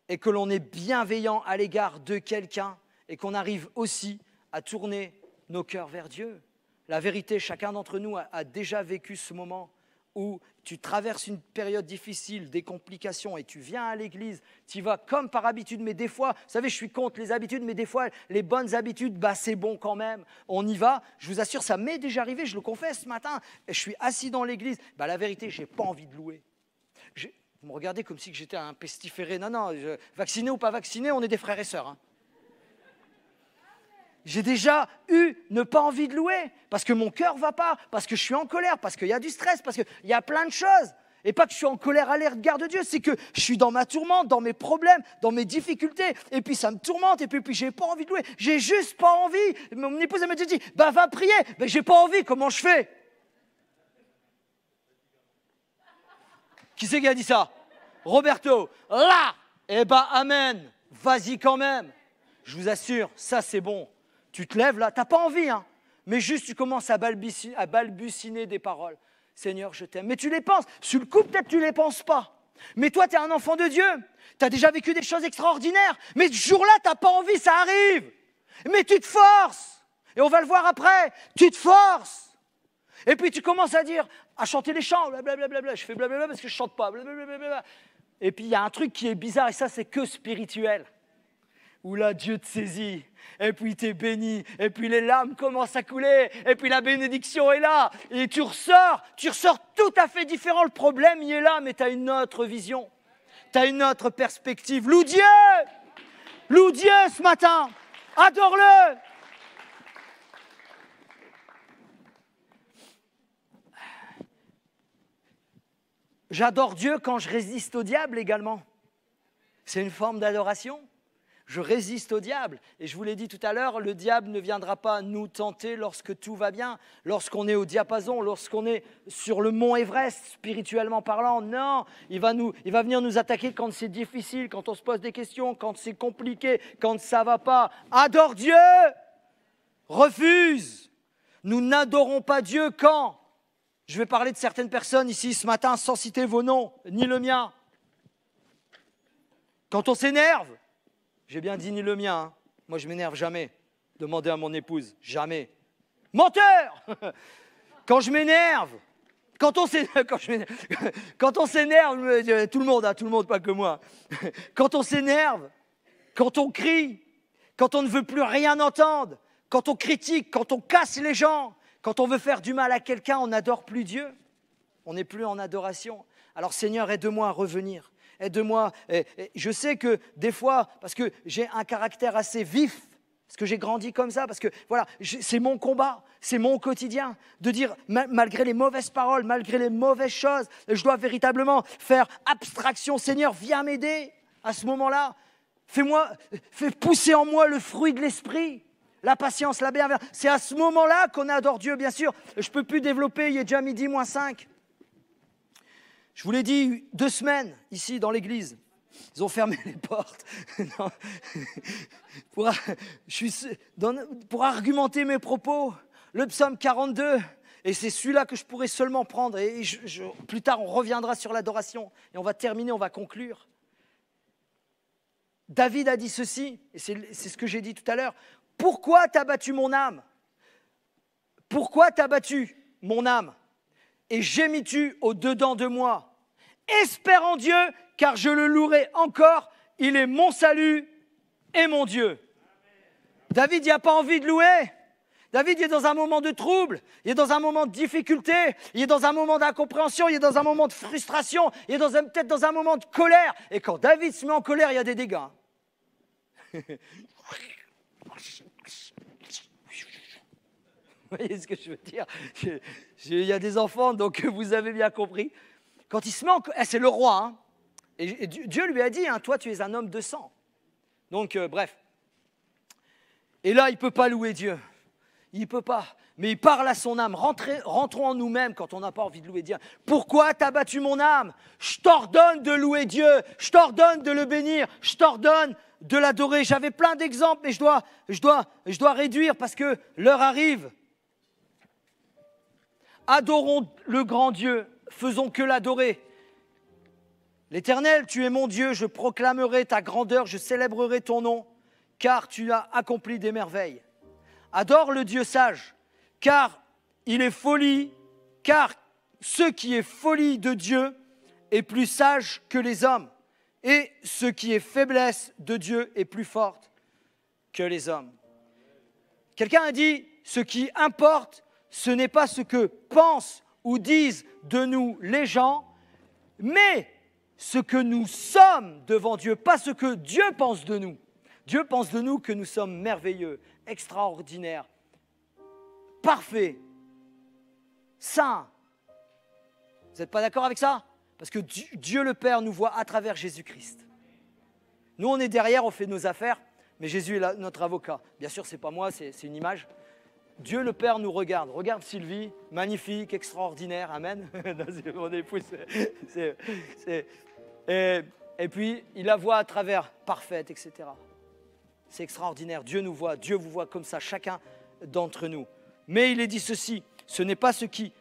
et que l'on est bienveillant à l'égard de quelqu'un et qu'on arrive aussi à tourner nos cœurs vers Dieu. La vérité, chacun d'entre nous a déjà vécu ce moment où tu traverses une période difficile, des complications et tu viens à l'église, tu y vas comme par habitude, mais des fois, vous savez, je suis contre les habitudes, mais des fois, les bonnes habitudes, c'est bon quand même, on y va. Je vous assure, ça m'est déjà arrivé, je le confesse ce matin, et je suis assis dans l'église, la vérité, je n'ai pas envie de louer. Vous me regardez comme si j'étais un pestiféré. Non, vacciné ou pas vacciné, on est des frères et sœurs. Hein. J'ai déjà eu ne pas envie de louer, parce que mon cœur ne va pas, parce que je suis en colère, parce qu'il y a du stress, parce qu'il y a plein de choses. Et pas que je suis en colère à l'égard de Dieu, c'est que je suis dans ma tourmente, dans mes problèmes, dans mes difficultés, et puis ça me tourmente, et puis j'ai pas envie de louer. J'ai juste pas envie. Mon épouse, elle m'a dit, va prier. Mais j'ai pas envie, comment je fais? Qui c'est qui a dit ça? Roberto. Là, amen. Vas-y quand même. Je vous assure, ça c'est bon. Tu te lèves là, tu n'as pas envie, hein. Mais juste tu commences à balbutiner des paroles. Seigneur, je t'aime. Mais tu les penses. Sur le coup, peut-être tu ne les penses pas. Mais toi, tu es un enfant de Dieu. Tu as déjà vécu des choses extraordinaires. Mais ce jour-là, tu n'as pas envie, ça arrive. Mais tu te forces. Et on va le voir après. Tu te forces. Et puis tu commences à chanter les chants, blablabla. Je fais blablabla parce que je ne chante pas, blablabla. Et puis il y a un truc qui est bizarre, et ça c'est que spirituel. Où là Dieu te saisit, et puis t'es béni, et puis les larmes commencent à couler, et puis la bénédiction est là, et tu ressors tout à fait différent. Le problème il est là, mais tu as une autre vision, tu as une autre perspective. Loue Dieu ce matin, adore-le. J'adore Dieu quand je résiste au diable également. C'est une forme d'adoration. je résiste au diable. Et je vous l'ai dit tout à l'heure, le diable ne viendra pas nous tenter lorsque tout va bien, lorsqu'on est au diapason, lorsqu'on est sur le mont Everest, spirituellement parlant. Non, il va venir nous attaquer quand c'est difficile, quand on se pose des questions, quand c'est compliqué, quand ça ne va pas. Adore Dieu! Refuse! Nous n'adorons pas Dieu quand? Je vais parler de certaines personnes ici ce matin sans citer vos noms, ni le mien. Quand on s'énerve, j'ai bien dit ni le mien, hein. Moi je m'énerve jamais. Demandez à mon épouse, jamais. Menteur! Quand je m'énerve, quand on s'énerve, tout le monde, pas que moi. Quand on s'énerve, quand on crie, quand on ne veut plus rien entendre, quand on critique, quand on casse les gens, quand on veut faire du mal à quelqu'un, on n'adore plus Dieu. On n'est plus en adoration. Alors Seigneur, aide-moi à revenir. Aide-moi. Je sais que des fois, parce que j'ai un caractère assez vif, parce que j'ai grandi comme ça, parce que voilà, c'est mon combat, c'est mon quotidien, de dire, malgré les mauvaises paroles, malgré les mauvaises choses, je dois véritablement faire abstraction. Seigneur, viens m'aider à ce moment-là. Fais pousser en moi le fruit de l'esprit. La patience, la bienveillance. C'est à ce moment-là qu'on adore Dieu, bien sûr. Je ne peux plus développer, il est déjà midi moins 5. Je vous l'ai dit, 2 semaines, ici, dans l'église. Ils ont fermé les portes. Pour argumenter mes propos, le psaume 42, et c'est celui-là que je pourrais seulement prendre. Et plus tard, on reviendra sur l'adoration. Et on va terminer, on va conclure. David a dit ceci, et c'est ce que j'ai dit tout à l'heure. Pourquoi t'as battu mon âme? Pourquoi t'as battu mon âme? Et gémis-tu au-dedans de moi? Espère en Dieu, car je le louerai encore. Il est mon salut et mon Dieu. David, il n'a pas envie de louer. David, il est dans un moment de trouble, il est dans un moment de difficulté, il est dans un moment d'incompréhension, il est dans un moment de frustration, il est peut-être dans un moment de colère. Et quand David se met en colère, il y a des dégâts. Vous voyez ce que je veux dire? Il y a des enfants, donc vous avez bien compris. Quand il se met en colère, c'est le roi, hein. Et Dieu lui a dit, hein, toi tu es un homme de sang. Donc bref. Et là, il ne peut pas louer Dieu. Il ne peut pas. Mais il parle à son âme. Rentrons en nous-mêmes quand on n'a pas envie de louer Dieu. Pourquoi t'as battu mon âme? Je t'ordonne de louer Dieu. Je t'ordonne de le bénir. Je t'ordonne de l'adorer. J'avais plein d'exemples, mais je dois réduire parce que l'heure arrive. Adorons le grand Dieu. Faisons que l'adorer. L'Éternel, tu es mon Dieu. Je proclamerai ta grandeur. Je célébrerai ton nom, car tu as accompli des merveilles. Adore le Dieu sage, car il est folie, car ce qui est folie de Dieu est plus sage que les hommes, et ce qui est faiblesse de Dieu est plus forte que les hommes. Quelqu'un a dit, ce qui importe, ce n'est pas ce que pensent ou disent de nous les gens, mais ce que nous sommes devant Dieu, pas ce que Dieu pense de nous. Dieu pense de nous que nous sommes merveilleux, extraordinaires, parfaits, saints. Vous n'êtes pas d'accord avec ça? Parce que Dieu le Père nous voit à travers Jésus-Christ. Nous, on est derrière, on fait nos affaires, mais Jésus est notre avocat. Bien sûr, ce n'est pas moi, c'est une image. Dieu le Père nous regarde. Regarde Sylvie, magnifique, extraordinaire, amen. C'est mon épouse. Et puis, il la voit à travers, parfaite, etc. C'est extraordinaire. Dieu nous voit, Dieu vous voit comme ça, chacun d'entre nous. Mais il est dit ceci, ce n'est pas ce qui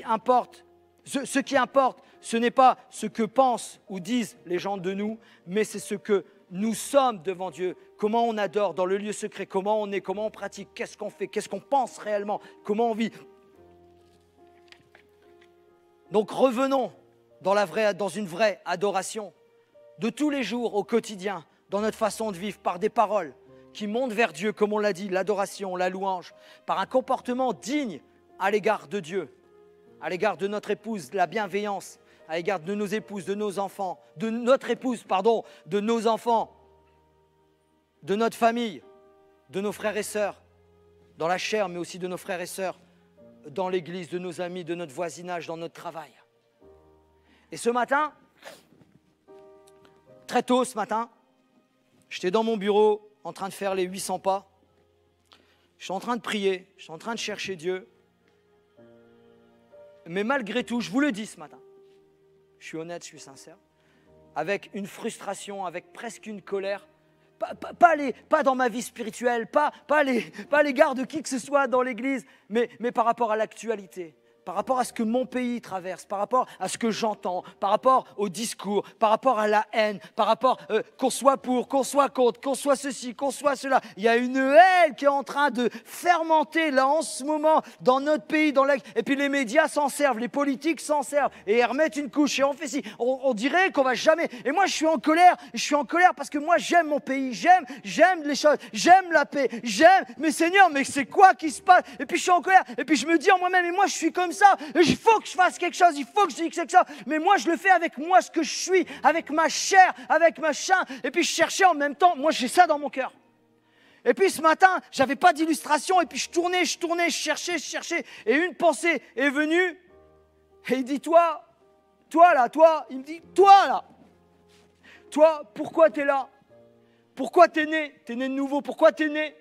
importe. Ce qui importe, ce n'est pas ce que pensent ou disent les gens de nous, mais c'est ce que nous sommes devant Dieu. Comment on adore dans le lieu secret, comment on est, comment on pratique, qu'est-ce qu'on fait, qu'est-ce qu'on pense réellement, comment on vit. Donc revenons dans une vraie adoration de tous les jours au quotidien, dans notre façon de vivre, par des paroles qui montent vers Dieu, comme on l'a dit, l'adoration, la louange, par un comportement digne à l'égard de Dieu, à l'égard de notre épouse, la bienveillance, à l'égard de nos épouses, de nos enfants, de notre épouse, pardon, de nos enfants, de notre famille, de nos frères et sœurs, dans la chair, mais aussi de nos frères et sœurs, dans l'église, de nos amis, de notre voisinage, dans notre travail. Et ce matin, très tôt ce matin, J'étais dans mon bureau en train de faire les 800 pas. Je suis en train de prier, je suis en train de chercher Dieu. Mais malgré tout, je vous le dis ce matin, je suis honnête, je suis sincère, avec une frustration, avec presque une colère, pas dans ma vie spirituelle, pas à l'égard de qui que ce soit dans l'église, mais par rapport à l'actualité, par rapport à ce que mon pays traverse, par rapport à ce que j'entends, par rapport au discours, par rapport à la haine, par rapport qu'on soit pour, qu'on soit contre, qu'on soit ceci, qu'on soit cela. Il y a une haine qui est en train de fermenter là en ce moment dans notre pays. Et puis les médias s'en servent, les politiques s'en servent et ils remettent une couche et on fait ci. On dirait qu'on va jamais. Et moi je suis en colère parce que moi j'aime mon pays, j'aime les choses, j'aime la paix, mais Seigneur, mais c'est quoi qui se passe? Et puis je suis en colère et puis je me dis en moi-même, et moi je suis comme ça. Il faut que je fasse quelque chose, il faut que je dise quelque chose. Mais moi, je le fais avec moi, ce que je suis, avec ma chair, avec ma chair. Et puis, je cherchais en même temps. Moi, j'ai ça dans mon cœur. Et puis, ce matin, j'avais pas d'illustration. Et puis, je tournais, je cherchais. Et une pensée est venue. Et il dit, toi, il me dit, toi, là. Toi, pourquoi tu es là? Pourquoi tu es né? Tu es né de nouveau. Pourquoi tu es né?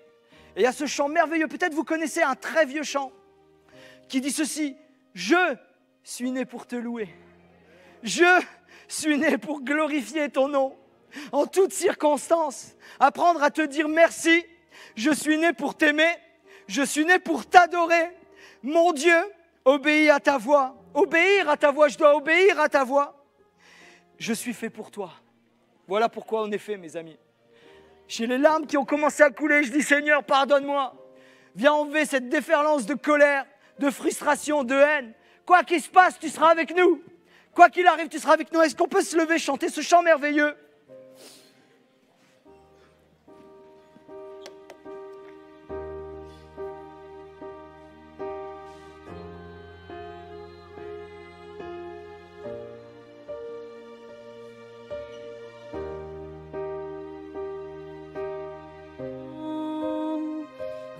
Et il y a ce chant merveilleux. Peut-être vous connaissez un très vieux chant qui dit ceci. Je suis né pour te louer. Je suis né pour glorifier ton nom. En toutes circonstances, apprendre à te dire merci. Je suis né pour t'aimer. Je suis né pour t'adorer. Mon Dieu, obéis à ta voix. Obéir à ta voix, je dois obéir à ta voix. Je suis fait pour toi. Voilà pourquoi on est fait, mes amis. J'ai les larmes qui ont commencé à couler. Je dis, Seigneur, pardonne-moi. Viens enlever cette déferlance de colère, de frustration, de haine. Quoi qu'il se passe, tu seras avec nous. Quoi qu'il arrive, tu seras avec nous. Est-ce qu'on peut se lever, chanter ce chant merveilleux?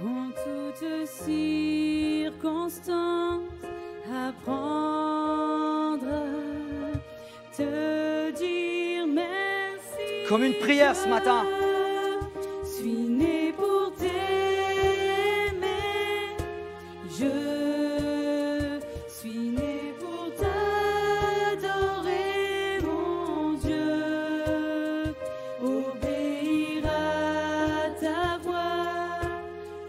En toutes circonstances, apprendre à te dire merci. Comme une prière ce matin. Je suis né pour t'aimer. Je suis né pour t'adorer, mon Dieu. Obéir à ta voix.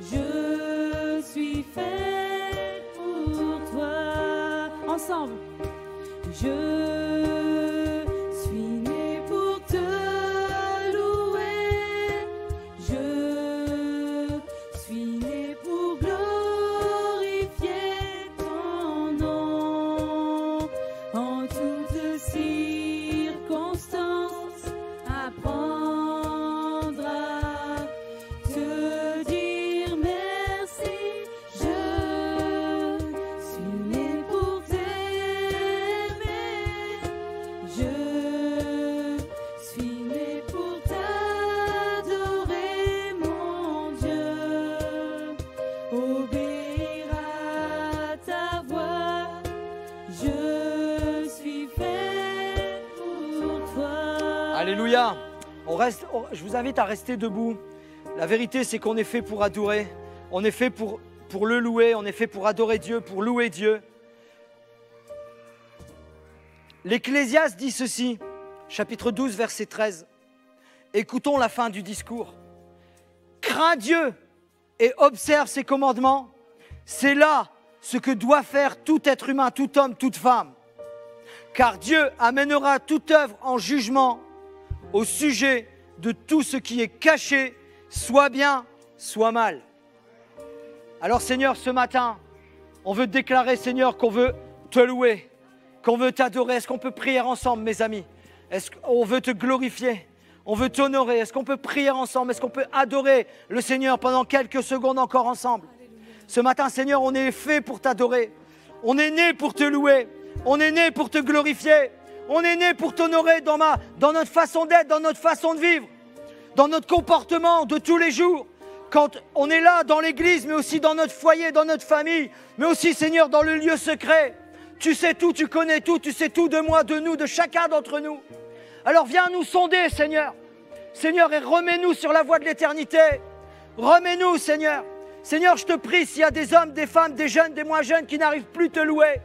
Je suis fait pour toi. Ensemble. Je suis né pour te louer. Je suis né pour glorifier ton nom. En toutes circonstances, apprendre à te dire merci. Je suis né pour t'aimer. Je suis né pour t'adorer, mon Dieu. Obéir à ta voix. Je suis fait pour toi. Alléluia. Je vous invite à rester debout. La vérité, c'est qu'on est fait pour adorer. On est fait pour le louer. On est fait pour adorer Dieu, pour louer Dieu. L'Ecclésiaste dit ceci, chapitre 12, verset 13. Écoutons la fin du discours. Crains Dieu et observe ses commandements. C'est là ce que doit faire tout être humain, tout homme, toute femme. Car Dieu amènera toute œuvre en jugement au sujet de tout ce qui est caché, soit bien, soit mal. Alors Seigneur, ce matin, on veut déclarer, Seigneur, qu'on veut te louer, qu'on veut t'adorer. Est-ce qu'on peut prier ensemble, mes amis? Est-ce qu'on veut te glorifier? On veut t'honorer. Est-ce qu'on peut prier ensemble? Est-ce qu'on peut adorer le Seigneur pendant quelques secondes encore ensemble? Ce matin, Seigneur, on est fait pour t'adorer. On est né pour te louer. On est né pour te glorifier. On est né pour t'honorer dans notre façon d'être, dans notre façon de vivre, dans notre comportement de tous les jours. Quand on est là dans l'église, mais aussi dans notre foyer, dans notre famille, mais aussi, Seigneur, dans le lieu secret. Tu sais tout, tu connais tout, tu sais tout de moi, de nous, de chacun d'entre nous. Alors viens nous sonder, Seigneur. Seigneur, et remets-nous sur la voie de l'éternité. Remets-nous, Seigneur. Seigneur, je te prie, s'il y a des hommes, des femmes, des jeunes, des moins jeunes qui n'arrivent plus à te louer,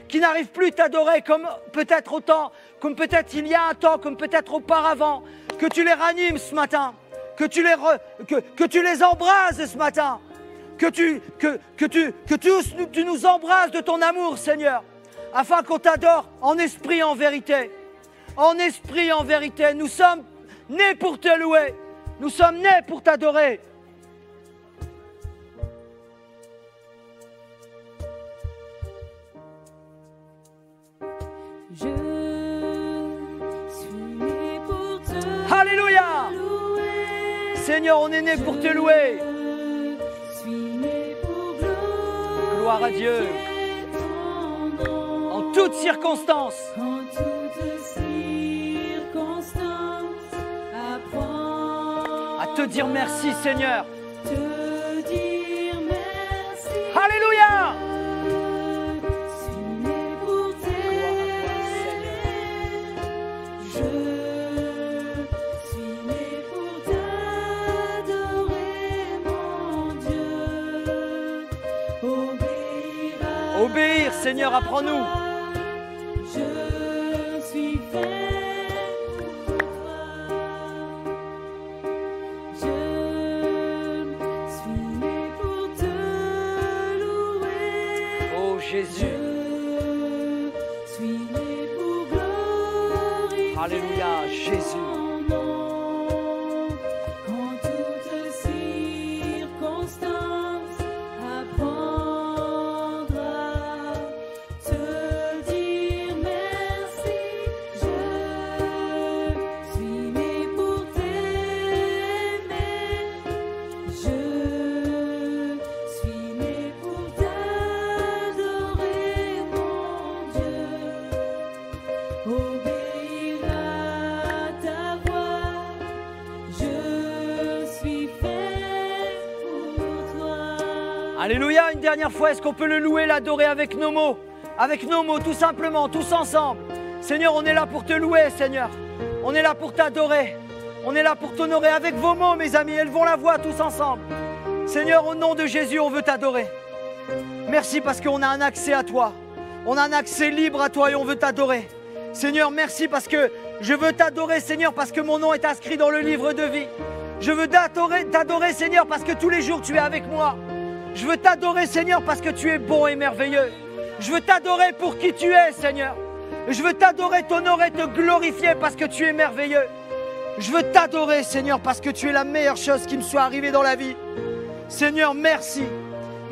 qui n'arrivent plus à t'adorer comme peut-être autant, comme peut-être il y a un temps, comme peut-être auparavant, que tu les ranimes ce matin, que tu les embrases ce matin, que tu nous embrases de ton amour, Seigneur, afin qu'on t'adore en esprit et en vérité. En esprit et en vérité, nous sommes nés pour te louer, nous sommes nés pour t'adorer. Je suis né pour te Alléluia. louer. Seigneur, on est né pour te louer. Je suis né pour glorifier Gloire à Dieu. ton nom. En toutes circonstances. En toutes circonstances, apprends À te dire merci, Seigneur. te dire merci. Alléluia. Je suis né pour t'aimer. Je suis né pour t'adorer, mon Dieu. Obéir, Seigneur, apprends-nous. Je suis fait pour toi. Je suis né pour te louer. Oh Jésus. Je suis né pour glorifier Alléluia, Jésus. ton nom. En toutes circonstances, apprendre à te dire merci. Je suis né pour t'aimer. Je suis né pour t'adorer, mon Dieu. Obéir à ta voix. Je suis fait pour toi. Alléluia, une dernière fois, est-ce qu'on peut le louer, l'adorer avec nos mots? Avec nos mots, tout simplement, tous ensemble. Seigneur, on est là pour te louer, Seigneur. On est là pour t'adorer. On est là pour t'honorer avec vos mots, mes amis. Élevons la voix tous ensemble. Seigneur, au nom de Jésus, on veut t'adorer. Merci parce qu'on a un accès à toi. On a un accès libre à toi et on veut t'adorer. Seigneur, merci parce que je veux t'adorer, Seigneur, parce que mon nom est inscrit dans le livre de vie. Je veux t'adorer, Seigneur, parce que tous les jours tu es avec moi. Je veux t'adorer, Seigneur, parce que tu es bon et merveilleux. Je veux t'adorer pour qui tu es, Seigneur. Je veux t'adorer, t'honorer, te glorifier parce que tu es merveilleux. Je veux t'adorer, Seigneur, parce que tu es la meilleure chose qui me soit arrivée dans la vie. Seigneur, merci.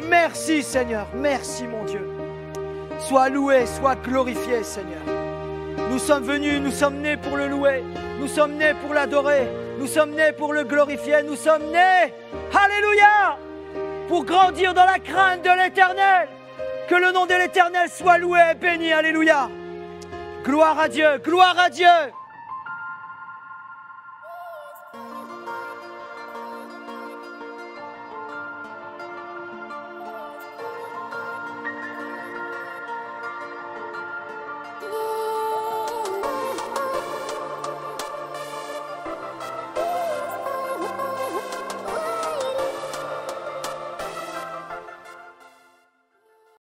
Merci, Seigneur. Merci, mon Dieu. Sois loué, sois glorifié, Seigneur. Nous sommes venus, nous sommes nés pour le louer. Nous sommes nés pour l'adorer. Nous sommes nés pour le glorifier. Nous sommes nés, alléluia, pour grandir dans la crainte de l'Éternel. Que le nom de l'Éternel soit loué et béni, alléluia. Gloire à Dieu, gloire à Dieu.